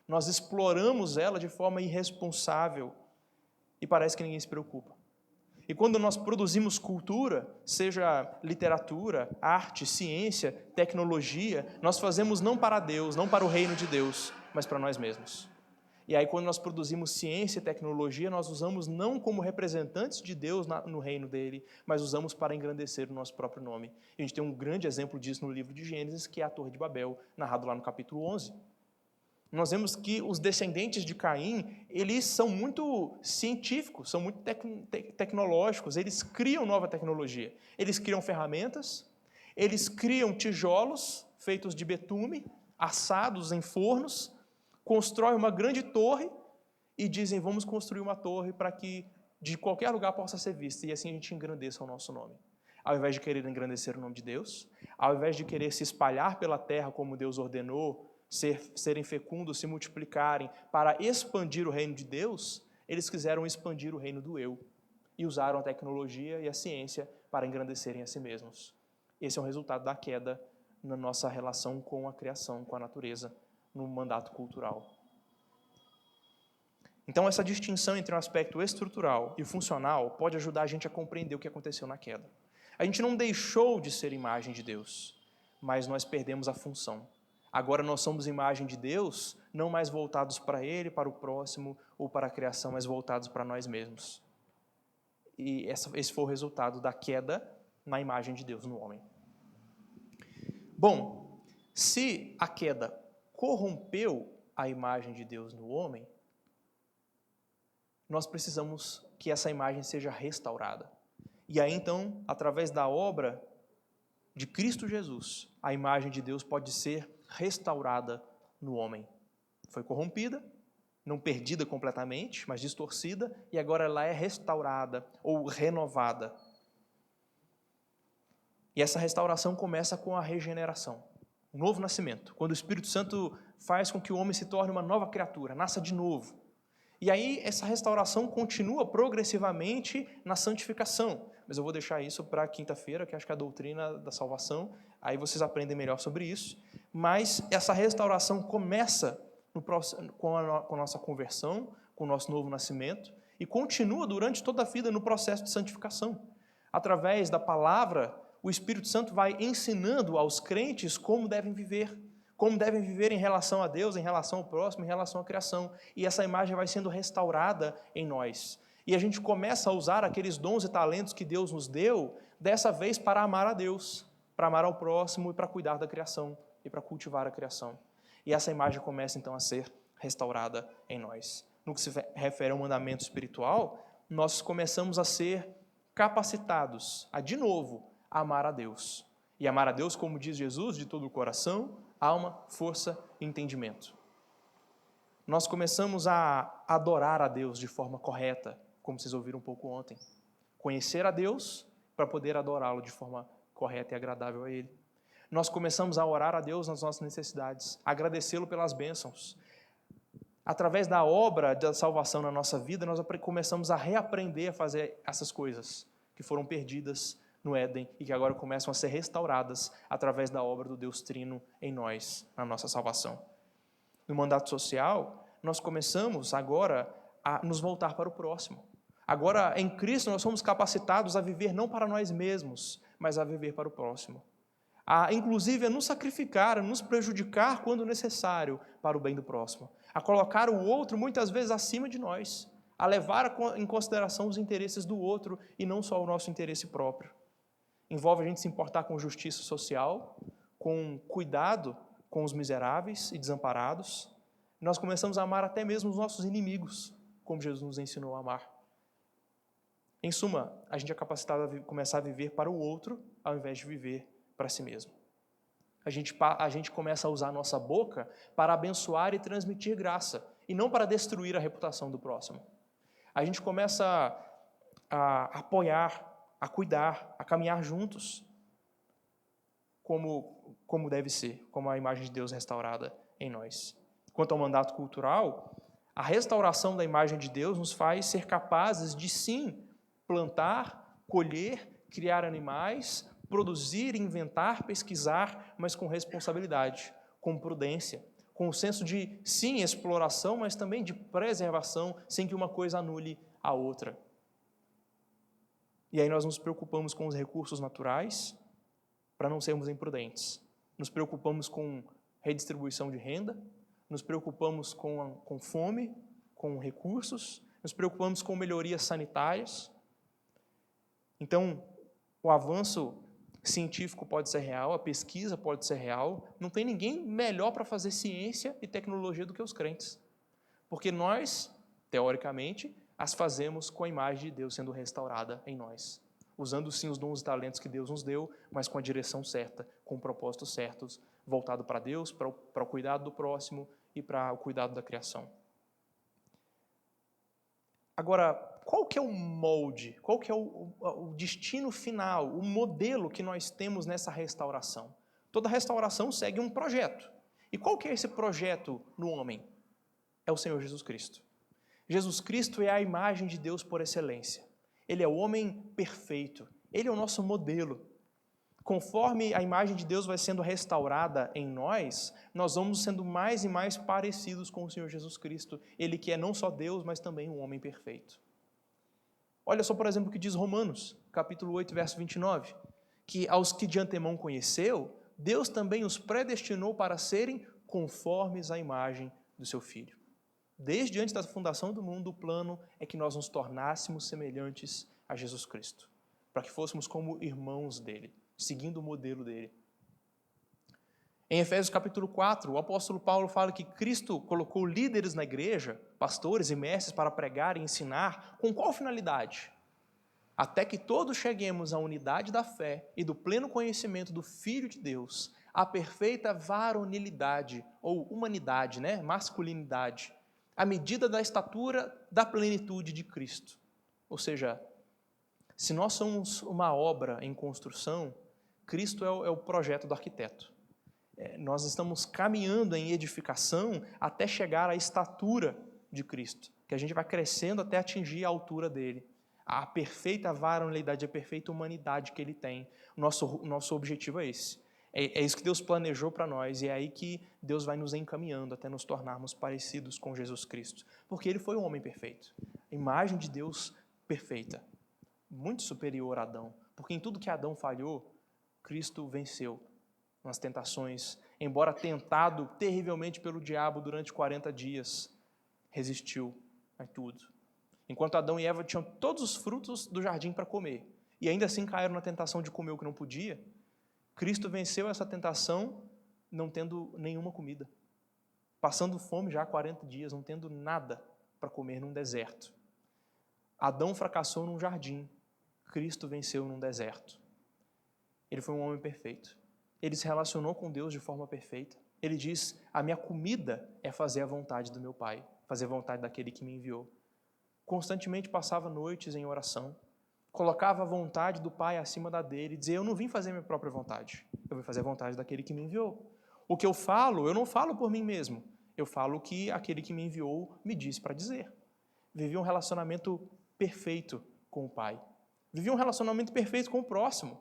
Nós exploramos ela de forma irresponsável e parece que ninguém se preocupa. E quando nós produzimos cultura, seja literatura, arte, ciência, tecnologia, nós fazemos não para Deus, não para o reino de Deus, mas para nós mesmos. E aí, quando nós produzimos ciência e tecnologia, nós usamos não como representantes de Deus no reino dele, mas usamos para engrandecer o nosso próprio nome. E a gente tem um grande exemplo disso no livro de Gênesis, que é a Torre de Babel, narrado lá no capítulo 11. Nós vemos que os descendentes de Caim, eles são muito científicos, são muito tecnológicos, eles criam nova tecnologia. Eles criam ferramentas, eles criam tijolos feitos de betume, assados em fornos, constroem uma grande torre e dizem, vamos construir uma torre para que de qualquer lugar possa ser vista, e assim a gente engrandeça o nosso nome. Ao invés de querer engrandecer o nome de Deus, ao invés de querer se espalhar pela terra como Deus ordenou, serem fecundos, se multiplicarem, para expandir o reino de Deus, eles quiseram expandir o reino do eu, e usaram a tecnologia e a ciência para engrandecerem a si mesmos. Esse é o resultado da queda na nossa relação com a criação, com a natureza, no mandato cultural. Então, essa distinção entre o aspecto estrutural e funcional pode ajudar a gente a compreender o que aconteceu na queda. A gente não deixou de ser imagem de Deus, mas nós perdemos a função. Agora nós somos imagem de Deus, não mais voltados para Ele, para o próximo ou para a criação, mas voltados para nós mesmos. E esse foi o resultado da queda na imagem de Deus no homem. Bom, se a queda corrompeu a imagem de Deus no homem, nós precisamos que essa imagem seja restaurada. E aí, então, através da obra de Cristo Jesus, a imagem de Deus pode ser restaurada no homem. Foi corrompida, não perdida completamente, mas distorcida, e agora ela é restaurada ou renovada. E essa restauração começa com a regeneração. O novo nascimento, quando o Espírito Santo faz com que o homem se torne uma nova criatura, nasça de novo. E aí essa restauração continua progressivamente na santificação. Mas eu vou deixar isso para quinta-feira, que acho que é a doutrina da salvação, aí vocês aprendem melhor sobre isso. Mas essa restauração começa com a nossa conversão, com o nosso novo nascimento, e continua durante toda a vida no processo de santificação. Através da palavra, o Espírito Santo vai ensinando aos crentes como devem viver em relação a Deus, em relação ao próximo, em relação à criação. E essa imagem vai sendo restaurada em nós. E a gente começa a usar aqueles dons e talentos que Deus nos deu, dessa vez para amar a Deus, para amar ao próximo e para cuidar da criação e para cultivar a criação. E essa imagem começa então a ser restaurada em nós. No que se refere ao mandamento espiritual, nós começamos a ser capacitados a, de novo, amar a Deus. E amar a Deus, como diz Jesus, de todo o coração, alma, força e entendimento. Nós começamos a adorar a Deus de forma correta, como vocês ouviram um pouco ontem. Conhecer a Deus para poder adorá-lo de forma correta e agradável a Ele. Nós começamos a orar a Deus nas nossas necessidades, agradecê-lo pelas bênçãos, Através da obra da salvação na nossa vida, nós começamos a reaprender a fazer essas coisas que foram perdidas no Éden e que agora começam a ser restauradas através da obra do Deus Trino em nós, na nossa salvação. No mandato social, nós começamos agora a nos voltar para o próximo. Agora, em Cristo, nós somos capacitados a viver não para nós mesmos, mas a viver para o próximo. Inclusive, a nos sacrificar, a nos prejudicar quando necessário para o bem do próximo. A colocar o outro, muitas vezes, acima de nós. A levar em consideração os interesses do outro e não só o nosso interesse próprio. Envolve a gente se importar com justiça social, com cuidado com os miseráveis e desamparados. Nós começamos a amar até mesmo os nossos inimigos, como Jesus nos ensinou a amar. Em suma, a gente é capacitado a começar a viver para o outro, ao invés de viver para si mesmo. A gente começa a usar a nossa boca para abençoar e transmitir graça, e não para destruir a reputação do próximo. A gente começa a apoiar, a cuidar, a caminhar juntos, como deve ser, como a imagem de Deus restaurada em nós. Quanto ao mandato cultural, a restauração da imagem de Deus nos faz ser capazes de, sim, plantar, colher, criar animais, produzir, inventar, pesquisar, mas com responsabilidade, com prudência, com o senso de, sim, exploração, mas também de preservação, sem que uma coisa anule a outra. E aí nós nos preocupamos com os recursos naturais para não sermos imprudentes. Nos preocupamos com redistribuição de renda, nos preocupamos com fome, com recursos, nos preocupamos com melhorias sanitárias. Então, o avanço científico pode ser real, a pesquisa pode ser real, não tem ninguém melhor para fazer ciência e tecnologia do que os crentes. Porque nós, teoricamente, as fazemos com a imagem de Deus sendo restaurada em nós. Usando sim os dons e talentos que Deus nos deu, mas com a direção certa, com propósitos certos, voltado para Deus, para o cuidado do próximo e para o cuidado da criação. Agora, qual que é o molde, qual que é o destino final, o modelo que nós temos nessa restauração? Toda restauração segue um projeto. E qual que é esse projeto no homem? É o Senhor Jesus Cristo. Jesus Cristo é a imagem de Deus por excelência. Ele é o homem perfeito. Ele é o nosso modelo. Conforme a imagem de Deus vai sendo restaurada em nós, nós vamos sendo mais e mais parecidos com o Senhor Jesus Cristo. Ele que é não só Deus, mas também um homem perfeito. Olha só, por exemplo, o que diz Romanos, capítulo 8, verso 29, que aos que de antemão conheceu, Deus também os predestinou para serem conformes à imagem do seu Filho. Desde antes da fundação do mundo, o plano é que nós nos tornássemos semelhantes a Jesus Cristo, para que fôssemos como irmãos dele, seguindo o modelo dele. Em Efésios capítulo 4, o apóstolo Paulo fala que Cristo colocou líderes na igreja, pastores e mestres, para pregar e ensinar, com qual finalidade? Até que todos cheguemos à unidade da fé e do pleno conhecimento do Filho de Deus, à perfeita varonilidade, ou humanidade, masculinidade, à medida da estatura da plenitude de Cristo. Ou seja, se nós somos uma obra em construção, Cristo é o projeto do arquiteto. Nós estamos caminhando em edificação até chegar à estatura de Cristo, que a gente vai crescendo até atingir a altura dele. A perfeita varonilidade, a perfeita humanidade que ele tem. Nosso objetivo é esse. É isso que Deus planejou para nós, e é aí que Deus vai nos encaminhando até nos tornarmos parecidos com Jesus Cristo. Porque ele foi um homem perfeito. A imagem de Deus perfeita. Muito superior a Adão. Porque em tudo que Adão falhou, Cristo venceu nas tentações. Embora tentado terrivelmente pelo diabo durante 40 dias, resistiu a tudo. Enquanto Adão e Eva tinham todos os frutos do jardim para comer, e ainda assim caíram na tentação de comer o que não podia, Cristo venceu essa tentação não tendo nenhuma comida. Passando fome já há 40 dias, não tendo nada para comer num deserto. Adão fracassou num jardim, Cristo venceu num deserto. Ele foi um homem perfeito. Ele se relacionou com Deus de forma perfeita. Ele diz, a minha comida é fazer a vontade do meu Pai, fazer a vontade daquele que me enviou. Constantemente passava noites em oração, colocava a vontade do Pai acima da dele, e dizia, eu não vim fazer minha própria vontade, eu vim fazer a vontade daquele que me enviou. O que eu falo, eu não falo por mim mesmo, Eu falo o que aquele que me enviou me disse para dizer. Vivi um relacionamento perfeito com o Pai. Vivi um relacionamento perfeito com o próximo.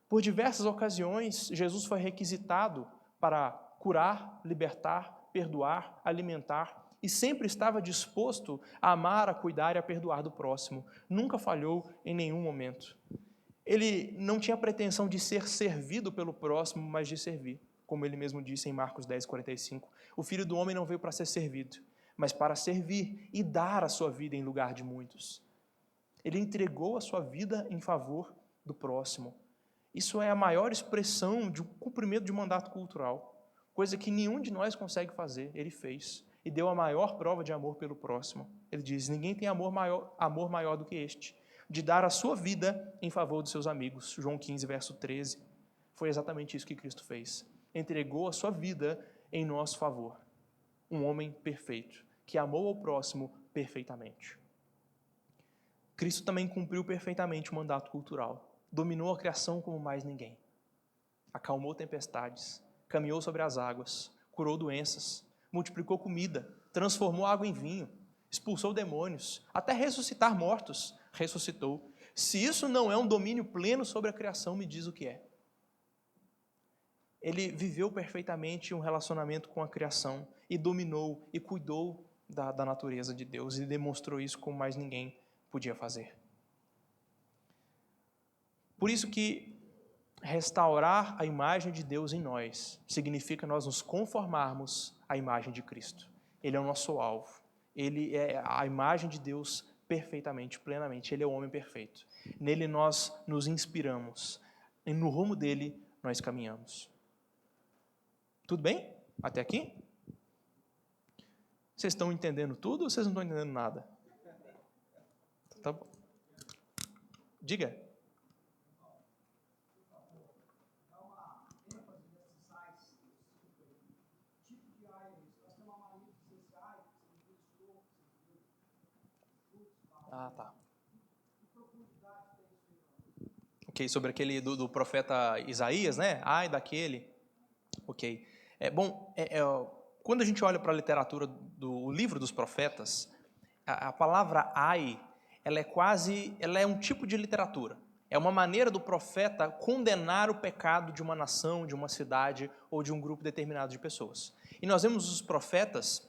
Por diversas ocasiões, Jesus foi requisitado para curar, libertar, perdoar, alimentar, e sempre estava disposto a amar, a cuidar e a perdoar do próximo. Nunca falhou em nenhum momento. Ele não tinha pretensão de ser servido pelo próximo, mas de servir. Como ele mesmo disse em Marcos 10:45, o Filho do Homem não veio para ser servido, mas para servir e dar a sua vida em lugar de muitos. Ele entregou a sua vida em favor do próximo. Isso é a maior expressão de um cumprimento de um mandato cultural, coisa que nenhum de nós consegue fazer. Ele fez e deu a maior prova de amor pelo próximo. Ele diz: ninguém tem amor maior do que este, de dar a sua vida em favor dos seus amigos. João 15, verso 13. Foi exatamente isso que Cristo fez. Entregou a sua vida em nosso favor. Um homem perfeito, que amou ao próximo perfeitamente. Cristo também cumpriu perfeitamente o mandato cultural. Dominou a criação como mais ninguém. Acalmou tempestades, caminhou sobre as águas, curou doenças, multiplicou comida, transformou água em vinho, expulsou demônios, até ressuscitar mortos, ressuscitou. Se isso não é um domínio pleno sobre a criação, me diz o que é. Ele viveu perfeitamente um relacionamento com a criação e dominou e cuidou da natureza de Deus e demonstrou isso como mais ninguém podia fazer. Por isso que restaurar a imagem de Deus em nós significa nós nos conformarmos à imagem de Cristo. Ele é o nosso alvo. Ele é a imagem de Deus perfeitamente, plenamente. Ele é o homem perfeito. Nele nós nos inspiramos. E no rumo dele nós caminhamos. Tudo bem? Até aqui? Vocês estão entendendo tudo ou vocês não estão entendendo nada? Tá bom. Diga. Ah, tá. Ok, sobre aquele do profeta Isaías, né? Ai, daquele. Ok. Quando a gente olha para a literatura do livro dos profetas, a palavra ai, ela é um tipo de literatura. É uma maneira do profeta condenar o pecado de uma nação, de uma cidade ou de um grupo determinado de pessoas. E nós vemos os profetas,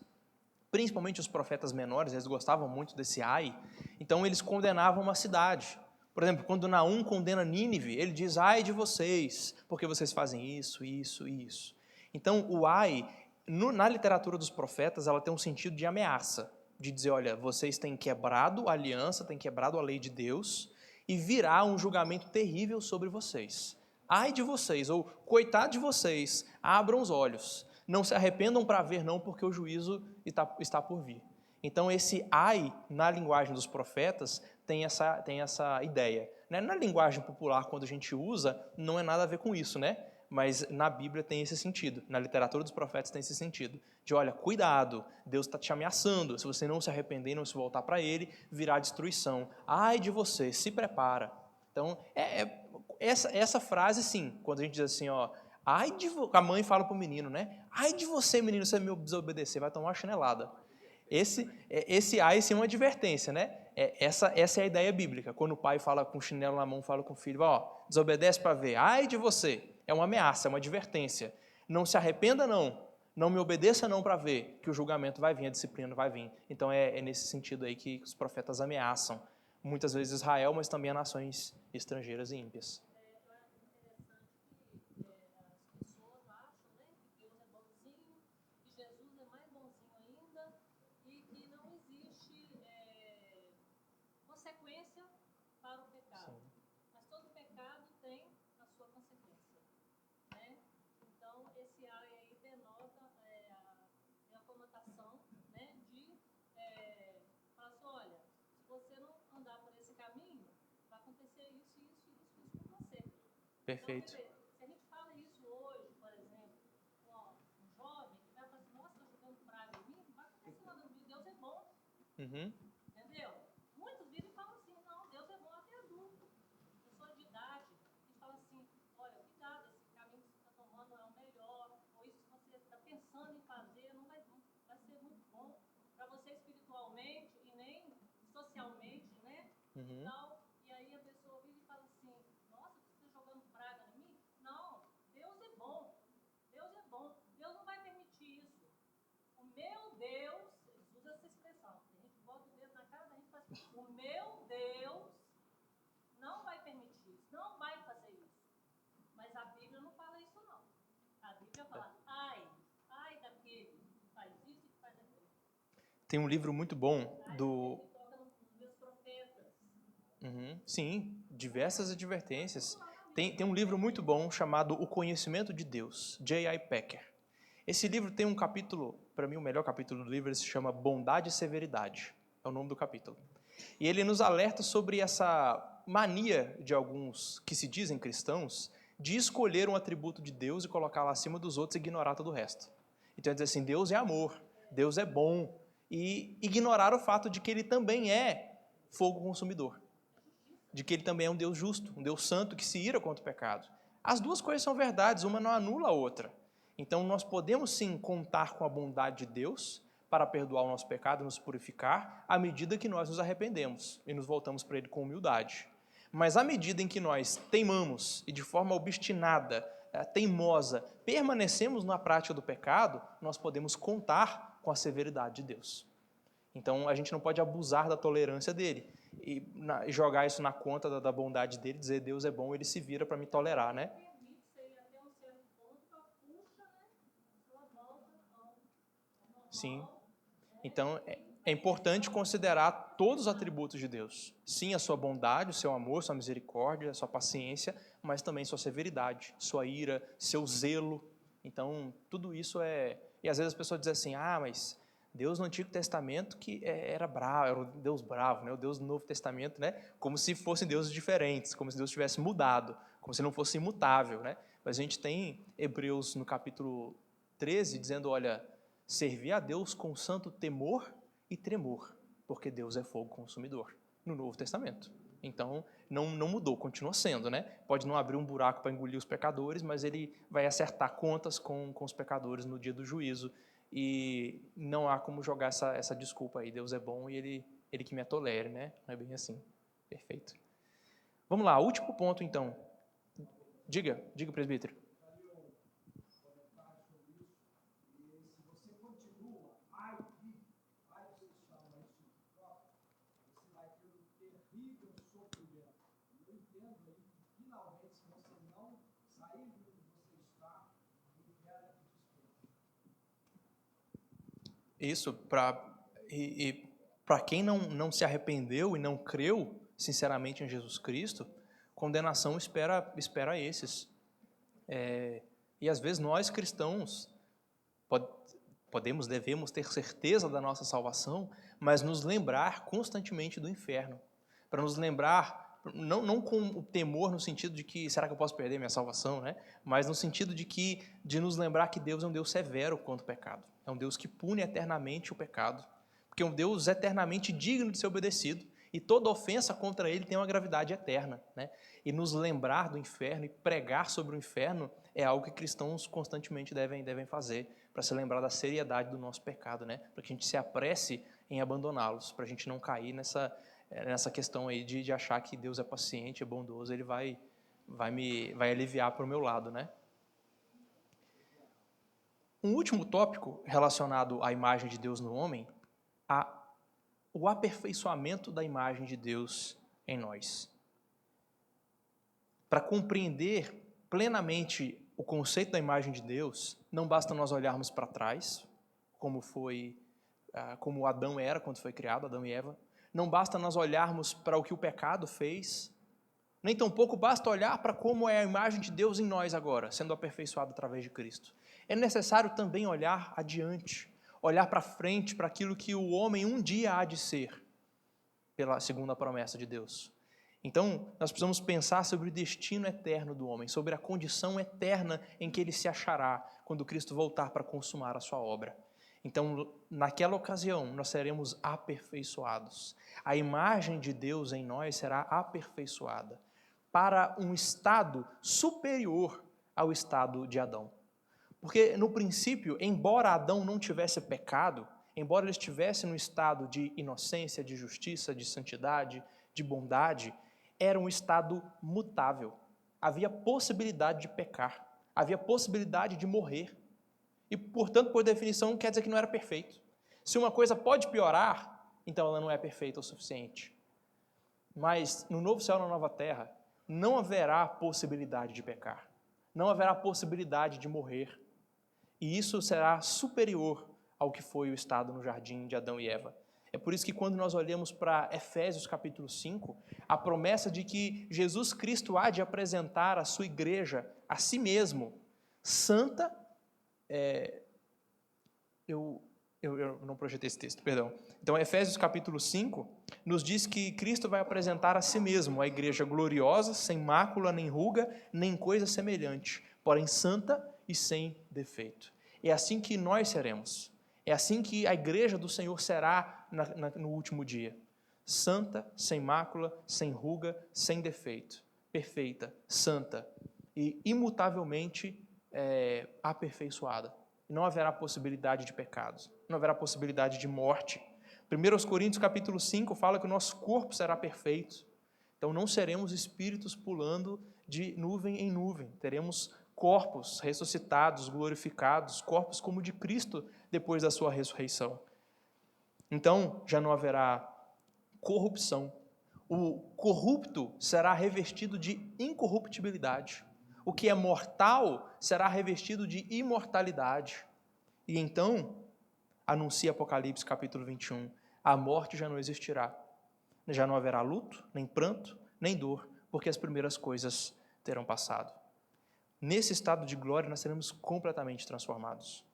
principalmente os profetas menores, eles gostavam muito desse ai, então eles condenavam uma cidade. Por exemplo, quando Naum condena Nínive, ele diz: ai de vocês, porque vocês fazem isso, isso e isso. Então, o ai, na literatura dos profetas, ela tem um sentido de ameaça, de dizer: olha, vocês têm quebrado a aliança, têm quebrado a lei de Deus, e virá um julgamento terrível sobre vocês. Ai de vocês, ou coitado de vocês, abram os olhos, não se arrependam para ver não, porque o juízo está por vir. Então, esse ai, na linguagem dos profetas, tem essa ideia. Na linguagem popular, quando a gente usa, não é nada a ver com isso, né? Mas na Bíblia tem esse sentido, na literatura dos profetas tem esse sentido, de olha, cuidado, Deus está te ameaçando, se você não se arrepender e não se voltar para Ele, virá destruição. Ai de você, se prepara. Então, essa frase, sim, quando a gente diz assim, ó, a mãe fala para o menino, né? Ai de você, menino, você me desobedecer, vai tomar uma chinelada. Esse ai, sim, é uma advertência, né? Essa é a ideia bíblica. Quando o pai fala com o chinelo na mão, fala com o filho, ó, desobedece para ver, ai de você. É uma ameaça, é uma advertência. Não se arrependa, não me obedeça, não, para ver que o julgamento vai vir, a disciplina vai vir. Então, é nesse sentido aí que os profetas ameaçam, muitas vezes Israel, mas também a nações estrangeiras e ímpias. Perfeito. Se a gente fala isso hoje, por exemplo, um jovem que vai falar assim, nossa, está jogando praga em mim, vai acontecer nada, Deus é bom. Entendeu? Muitos vivem e falam assim, não, Deus é bom até adulto. Pessoa de idade, que fala assim, olha, cuidado, esse caminho que você está tomando é o melhor, ou isso que você está pensando em fazer, não Uhum. Tal, e aí a pessoa vira e fala assim, nossa, você está jogando praga em mim? Não, Deus é bom. Deus é bom. Deus não vai permitir isso. O meu Deus, eles usam essa expressão. A gente bota o dedo na cara da gente e faz assim, o meu Deus não vai permitir isso, não vai fazer isso. Mas a Bíblia não fala isso, não. A Bíblia fala, ai daquele que faz isso e que faz aquilo. Tem um livro muito bom do... Ele toca nos meus profetas. Uhum. Sim, diversas advertências. Tem um livro muito bom chamado O Conhecimento de Deus, J.I. Packer. Esse livro tem um capítulo, para mim o melhor capítulo do livro, ele se chama Bondade e Severidade. É o nome do capítulo. E ele nos alerta sobre essa mania de alguns que se dizem cristãos de escolher um atributo de Deus e colocá-lo acima dos outros e ignorar todo o resto. Então ele diz assim, Deus é amor, Deus é bom, e ignorar o fato de que ele também é fogo consumidor. De que ele também é um Deus justo, um Deus santo que se ira contra o pecado. As duas coisas são verdades, uma não anula a outra. Então nós podemos sim contar com a bondade de Deus para perdoar o nosso pecado e nos purificar à medida que nós nos arrependemos e nos voltamos para Ele com humildade. Mas à medida em que nós teimamos e de forma obstinada, teimosa, permanecemos na prática do pecado, nós podemos contar com a severidade de Deus. Então a gente não pode abusar da tolerância dele e jogar isso na conta da bondade dele, dizer Deus é bom, ele se vira para me tolerar, né? Sim. Então é importante considerar todos os atributos de Deus. Sim, a sua bondade, o seu amor, sua misericórdia, a sua paciência, mas também sua severidade, sua ira, seu zelo. Então tudo isso é... E às vezes as pessoas dizem assim, mas... Deus no Antigo Testamento que era bravo, era o Deus bravo, né? O Deus do Novo Testamento, né? Como se fossem deuses diferentes, como se Deus tivesse mudado, como se não fosse imutável, né? Mas a gente tem Hebreus no capítulo 13 dizendo, olha, servir a Deus com santo temor e tremor, porque Deus é fogo consumidor, no Novo Testamento. Então, não mudou, continua sendo, né? Pode não abrir um buraco para engolir os pecadores, mas ele vai acertar contas com os pecadores no dia do juízo. E não há como jogar essa desculpa aí, Deus é bom e ele que me tolere, né? Não é bem assim. Perfeito. Vamos lá, último ponto então. Diga, presbítero. Isso, para quem não se arrependeu e não creu sinceramente em Jesus Cristo, condenação espera esses. E às vezes nós cristãos devemos ter certeza da nossa salvação, mas nos lembrar constantemente do inferno. Para nos lembrar, não com o temor no sentido de que, será que eu posso perder minha salvação, né? Mas no sentido de nos lembrar que Deus é um Deus severo contra o pecado. É um Deus que pune eternamente o pecado, porque é um Deus eternamente digno de ser obedecido, e toda ofensa contra ele tem uma gravidade eterna, né? E nos lembrar do inferno e pregar sobre o inferno é algo que cristãos constantemente devem fazer, para se lembrar da seriedade do nosso pecado, né? Para que a gente se apresse em abandoná-los, para a gente não cair nessa questão aí de achar que Deus é paciente, é bondoso, ele vai aliviar para o meu lado, né? Um último tópico relacionado à imagem de Deus no homem, o aperfeiçoamento da imagem de Deus em nós. Para compreender plenamente o conceito da imagem de Deus, não basta nós olharmos para trás, como Adão era quando foi criado, Adão e Eva. Não basta nós olharmos para o que o pecado fez, nem tampouco basta olhar para como é a imagem de Deus em nós agora, sendo aperfeiçoado através de Cristo. É necessário também olhar adiante, olhar para frente, para aquilo que o homem um dia há de ser, segundo a promessa de Deus. Então, nós precisamos pensar sobre o destino eterno do homem, sobre a condição eterna em que ele se achará quando Cristo voltar para consumar a sua obra. Então, naquela ocasião, nós seremos aperfeiçoados. A imagem de Deus em nós será aperfeiçoada para um estado superior ao estado de Adão. Porque, no princípio, embora Adão não tivesse pecado, embora ele estivesse no estado de inocência, de justiça, de santidade, de bondade, era um estado mutável. Havia possibilidade de pecar, havia possibilidade de morrer. E, portanto, por definição, quer dizer que não era perfeito. Se uma coisa pode piorar, então ela não é perfeita o suficiente. Mas no novo céu e na nova terra, não haverá possibilidade de pecar. Não haverá possibilidade de morrer. E isso será superior ao que foi o estado no jardim de Adão e Eva. É por isso que quando nós olhamos para Efésios capítulo 5, a promessa de que Jesus Cristo há de apresentar a sua igreja a si mesmo, santa, eu não projetei esse texto, perdão. Então, Efésios capítulo 5 nos diz que Cristo vai apresentar a si mesmo a igreja gloriosa, sem mácula, nem ruga, nem coisa semelhante, porém santa e sem defeito. É assim que nós seremos. É assim que a igreja do Senhor será no último dia. Santa, sem mácula, sem ruga, sem defeito. Perfeita, santa e imutavelmente aperfeiçoada. Não haverá possibilidade de pecados, não haverá possibilidade de morte. 1 Coríntios capítulo 5 fala que o nosso corpo será perfeito. Então não seremos espíritos pulando de nuvem em nuvem. Teremos corpos ressuscitados, glorificados, corpos como o de Cristo depois da sua ressurreição. Então já não haverá corrupção. O corrupto será revestido de incorruptibilidade. O que é mortal será revestido de imortalidade. E então, anuncia Apocalipse capítulo 21, a morte já não existirá. Já não haverá luto, nem pranto, nem dor, porque as primeiras coisas terão passado. Nesse estado de glória, nós seremos completamente transformados.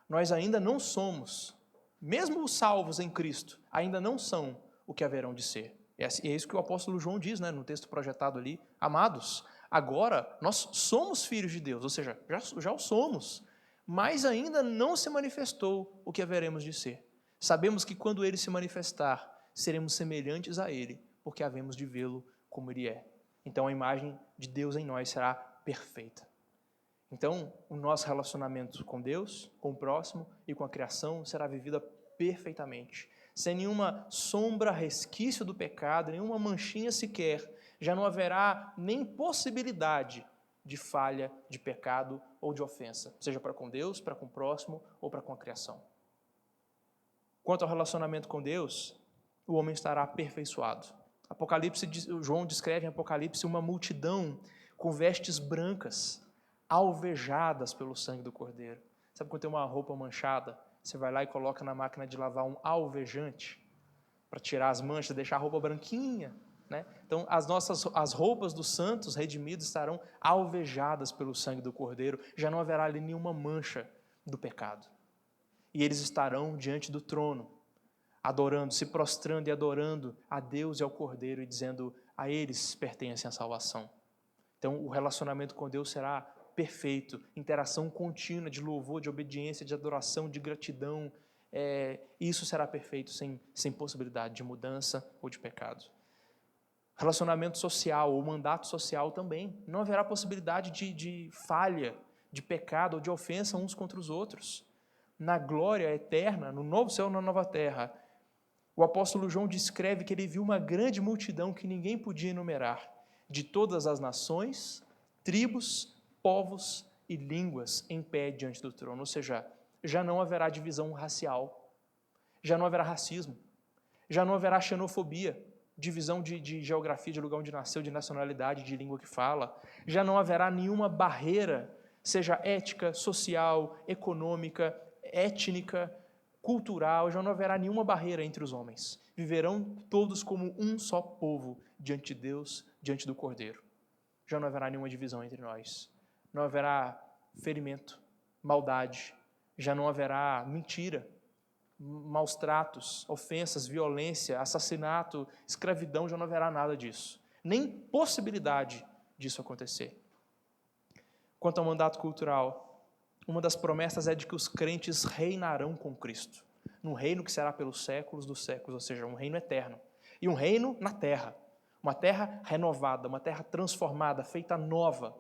Nós ainda não somos, mesmo os salvos em Cristo, ainda não são o que haverão de ser. É isso que o apóstolo João diz, no texto projetado ali. Amados, agora nós somos filhos de Deus, ou seja, já o somos, mas ainda não se manifestou o que haveremos de ser. Sabemos que quando Ele se manifestar, seremos semelhantes a Ele, porque havemos de vê-lo como Ele é. Então a imagem de Deus em nós será perfeita. Então, o nosso relacionamento com Deus, com o próximo e com a criação será vivida perfeitamente, sem nenhuma sombra, resquício do pecado, nenhuma manchinha sequer. Já não haverá nem possibilidade de falha, de pecado ou de ofensa, seja para com Deus, para com o próximo ou para com a criação. Quanto ao relacionamento com Deus, o homem estará aperfeiçoado. João descreve em Apocalipse uma multidão com vestes brancas, alvejadas pelo sangue do Cordeiro. Sabe quando tem uma roupa manchada, você vai lá e coloca na máquina de lavar um alvejante para tirar as manchas, deixar a roupa branquinha, né? Então as roupas dos santos redimidos estarão alvejadas pelo sangue do Cordeiro, já não haverá ali nenhuma mancha do pecado. E eles estarão diante do trono, adorando, se prostrando e adorando a Deus e ao Cordeiro e dizendo: a eles pertence a salvação. Então o relacionamento com Deus será perfeito, interação contínua de louvor, de obediência, de adoração, de gratidão. Isso será perfeito sem possibilidade de mudança ou de pecado. Relacionamento social ou mandato social também. Não haverá possibilidade de falha, de pecado ou de ofensa uns contra os outros. Na glória eterna, no novo céu e na nova terra, o apóstolo João descreve que ele viu uma grande multidão que ninguém podia enumerar, de todas as nações, tribos, povos e línguas em pé diante do trono. Ou seja, já não haverá divisão racial, já não haverá racismo, já não haverá xenofobia, divisão de geografia, de lugar onde nasceu, de nacionalidade, de língua que fala. Já não haverá nenhuma barreira, seja ética, social, econômica, étnica, cultural, já não haverá nenhuma barreira entre os homens. Viverão todos como um só povo diante de Deus, diante do Cordeiro. Já não haverá nenhuma divisão entre nós. Não haverá ferimento, maldade, já não haverá mentira, maus tratos, ofensas, violência, assassinato, escravidão, já não haverá nada disso. Nem possibilidade disso acontecer. Quanto ao mandato cultural, uma das promessas é de que os crentes reinarão com Cristo, num reino que será pelos séculos dos séculos, ou seja, um reino eterno. E um reino na terra, uma terra renovada, uma terra transformada, feita nova,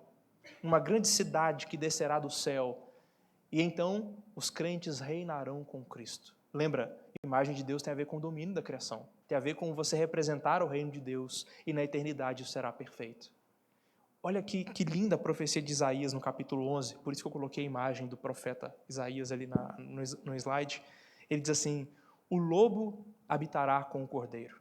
uma grande cidade que descerá do céu. E então os crentes reinarão com Cristo. Lembra, a imagem de Deus tem a ver com o domínio da criação, tem a ver com você representar o reino de Deus, e na eternidade isso será perfeito. Olha que linda a profecia de Isaías no capítulo 11, por isso que eu coloquei a imagem do profeta Isaías ali no slide. Ele diz assim: o lobo habitará com o cordeiro,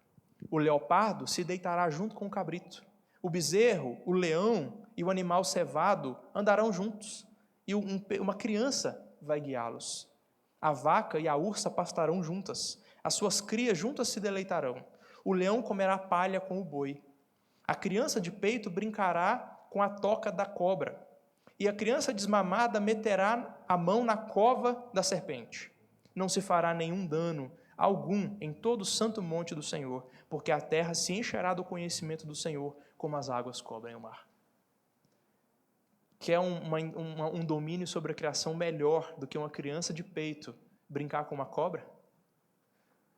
o leopardo se deitará junto com o cabrito, o bezerro, o leão e o animal cevado andarão juntos, e uma criança vai guiá-los. A vaca e a ursa pastarão juntas, as suas crias juntas se deleitarão. O leão comerá palha com o boi. A criança de peito brincará com a toca da cobra, e a criança desmamada meterá a mão na cova da serpente. Não se fará nenhum dano algum em todo o santo monte do Senhor, porque a terra se encherá do conhecimento do Senhor, como as águas cobrem o mar. Quer um domínio sobre a criação melhor do que uma criança de peito brincar com uma cobra?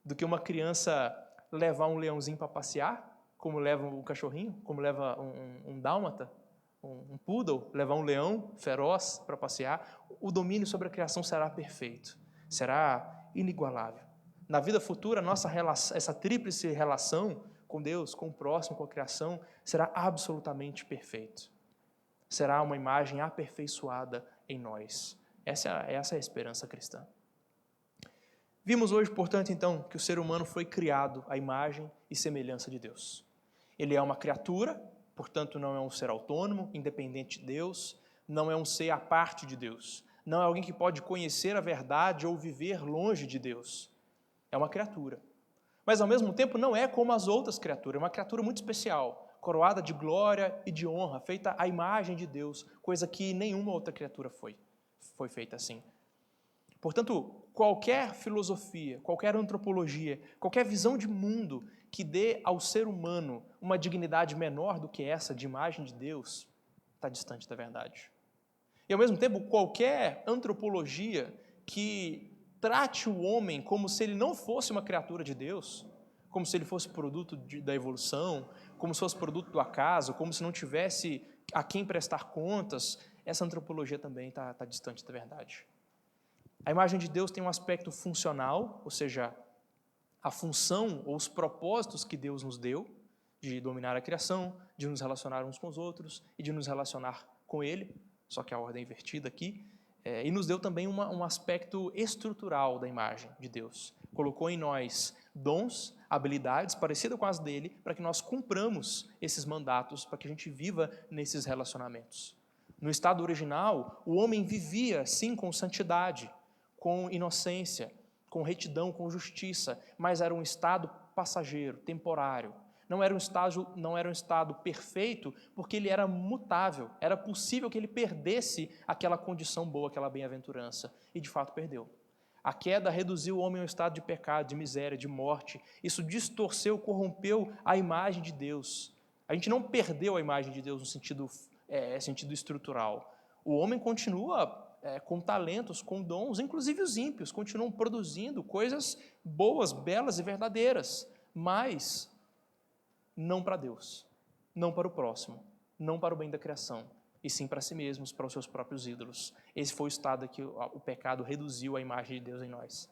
Do que uma criança levar um leãozinho para passear, como leva um cachorrinho, como leva um dálmata, um poodle, levar um leão feroz para passear? O domínio sobre a criação será perfeito, será inigualável. Na vida futura, essa tríplice relação com Deus, com o próximo, com a criação, será absolutamente perfeito. Será uma imagem aperfeiçoada em nós. Essa é a esperança cristã. Vimos hoje, portanto, então, que o ser humano foi criado à imagem e semelhança de Deus. Ele é uma criatura, portanto, não é um ser autônomo, independente de Deus, não é um ser à parte de Deus, não é alguém que pode conhecer a verdade ou viver longe de Deus. É uma criatura. Mas, ao mesmo tempo, não é como as outras criaturas, é uma criatura muito especial, coroada de glória e de honra, feita à imagem de Deus, coisa que nenhuma outra criatura foi feita assim. Portanto, qualquer filosofia, qualquer antropologia, qualquer visão de mundo que dê ao ser humano uma dignidade menor do que essa de imagem de Deus, está distante da verdade. E, ao mesmo tempo, qualquer antropologia que trate o homem como se ele não fosse uma criatura de Deus, como se ele fosse produto da evolução, como se fosse produto do acaso, como se não tivesse a quem prestar contas, essa antropologia também está distante da verdade. A imagem de Deus tem um aspecto funcional, ou seja, a função ou os propósitos que Deus nos deu de dominar a criação, de nos relacionar uns com os outros e de nos relacionar com Ele, só que a ordem é invertida aqui, e nos deu também um aspecto estrutural da imagem de Deus. Colocou em nós dons, habilidades parecidas com as dele, para que nós cumpramos esses mandatos, para que a gente viva nesses relacionamentos. No estado original, o homem vivia, sim, com santidade, com inocência, com retidão, com justiça, mas era um estado passageiro, temporário. Não era um estado perfeito, porque ele era mutável. Era possível que ele perdesse aquela condição boa, aquela bem-aventurança, e de fato perdeu. A queda reduziu o homem a um estado de pecado, de miséria, de morte. Isso distorceu, corrompeu a imagem de Deus. A gente não perdeu a imagem de Deus no sentido estrutural. O homem continua com talentos, com dons, inclusive os ímpios, continuam produzindo coisas boas, belas e verdadeiras, mas não para Deus, não para o próximo, não para o bem da criação, e sim para si mesmos, para os seus próprios ídolos. Esse foi o estado que o pecado reduziu a imagem de Deus em nós.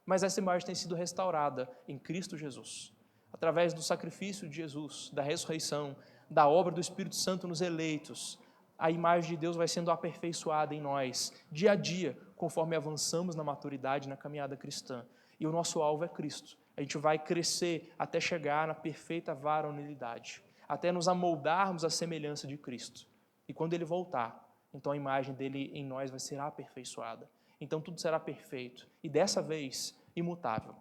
Mas essa imagem tem sido restaurada em Cristo Jesus, através do sacrifício de Jesus, da ressurreição, da obra do Espírito Santo nos eleitos. A imagem de Deus vai sendo aperfeiçoada em nós, dia a dia, conforme avançamos na maturidade, na caminhada cristã. E o nosso alvo é Cristo. A gente vai crescer até chegar na perfeita varonilidade, até nos amoldarmos à semelhança de Cristo. E quando Ele voltar, então a imagem dEle em nós vai ser aperfeiçoada. Então tudo será perfeito. E dessa vez, imutável.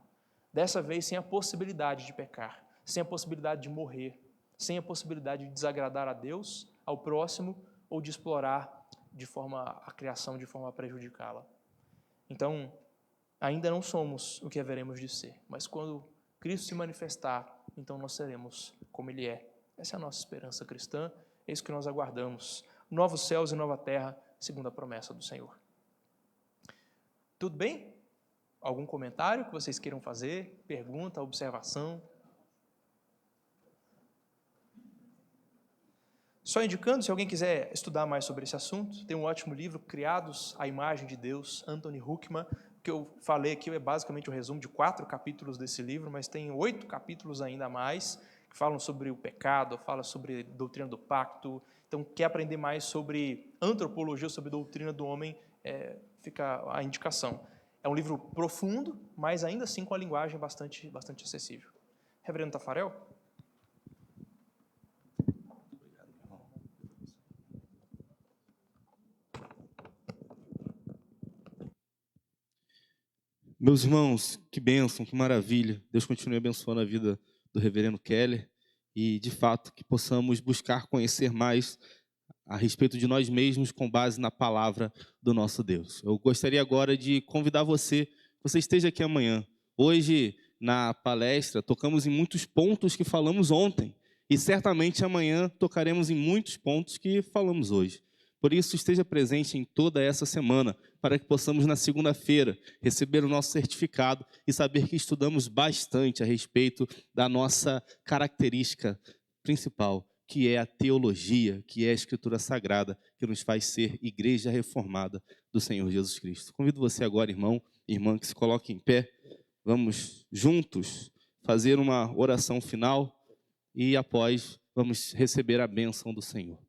Dessa vez, sem a possibilidade de pecar, sem a possibilidade de morrer, sem a possibilidade de desagradar a Deus, ao próximo, ou de explorar a criação de forma a prejudicá-la. Então, ainda não somos o que haveremos de ser, mas quando Cristo se manifestar, então nós seremos como Ele é. Essa é a nossa esperança cristã, é isso que nós aguardamos. Novos céus e nova terra, segundo a promessa do Senhor. Tudo bem? Algum comentário que vocês queiram fazer? Pergunta, observação? Só indicando, se alguém quiser estudar mais sobre esse assunto, tem um ótimo livro, Criados à Imagem de Deus, Anthony Huckman, que eu falei aqui é basicamente o resumo de 4 capítulos desse livro, mas tem 8 capítulos ainda a mais, que falam sobre o pecado, falam sobre doutrina do pacto. Então, quer aprender mais sobre antropologia, sobre doutrina do homem, fica a indicação. É um livro profundo, mas ainda assim com a linguagem bastante acessível. Reverendo Tafarel? Meus irmãos, que bênção, que maravilha. Deus continue abençoando a vida do reverendo Keller e, de fato, que possamos buscar conhecer mais a respeito de nós mesmos com base na palavra do nosso Deus. Eu gostaria agora de convidar você, que você esteja aqui amanhã. Hoje, na palestra, tocamos em muitos pontos que falamos ontem e certamente amanhã tocaremos em muitos pontos que falamos hoje. Por isso, esteja presente em toda essa semana, para que possamos, na segunda-feira, receber o nosso certificado e saber que estudamos bastante a respeito da nossa característica principal, que é a teologia, que é a Escritura Sagrada, que nos faz ser igreja reformada do Senhor Jesus Cristo. Convido você agora, irmão e irmã, que se coloque em pé. Vamos juntos fazer uma oração final e, após, vamos receber a bênção do Senhor.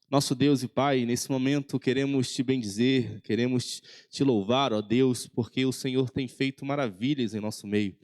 Nosso Deus e Pai, nesse momento queremos te bendizer, queremos te louvar, ó Deus, porque o Senhor tem feito maravilhas em nosso meio.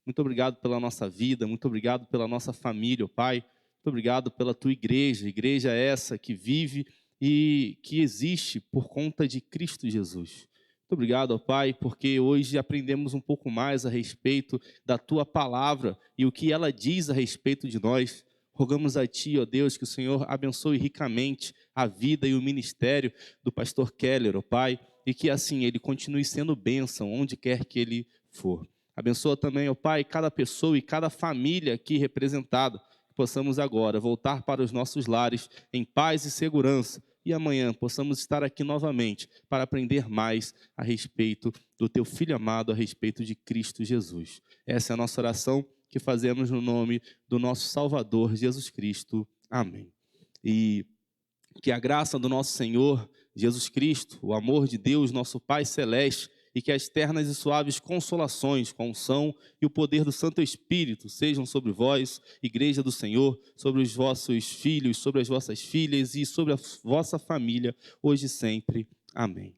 Muito obrigado pela nossa vida, muito obrigado pela nossa família, ó Pai. Muito obrigado pela tua igreja essa que vive e que existe por conta de Cristo Jesus. Muito obrigado, ó Pai, porque hoje aprendemos um pouco mais a respeito da tua palavra e o que ela diz a respeito de nós. Rogamos a Ti, ó Deus, que o Senhor abençoe ricamente a vida e o ministério do pastor Keller, ó Pai, e que assim ele continue sendo bênção onde quer que ele for. Abençoa também, ó Pai, cada pessoa e cada família aqui representada, que possamos agora voltar para os nossos lares em paz e segurança, e amanhã possamos estar aqui novamente para aprender mais a respeito do Teu Filho amado, a respeito de Cristo Jesus. Essa é a nossa oração que fazemos no nome do nosso Salvador, Jesus Cristo. Amém. E que a graça do nosso Senhor, Jesus Cristo, o amor de Deus, nosso Pai Celeste, e que as ternas e suaves consolações, com a unção e o poder do Santo Espírito sejam sobre vós, Igreja do Senhor, sobre os vossos filhos, sobre as vossas filhas e sobre a vossa família, hoje e sempre. Amém.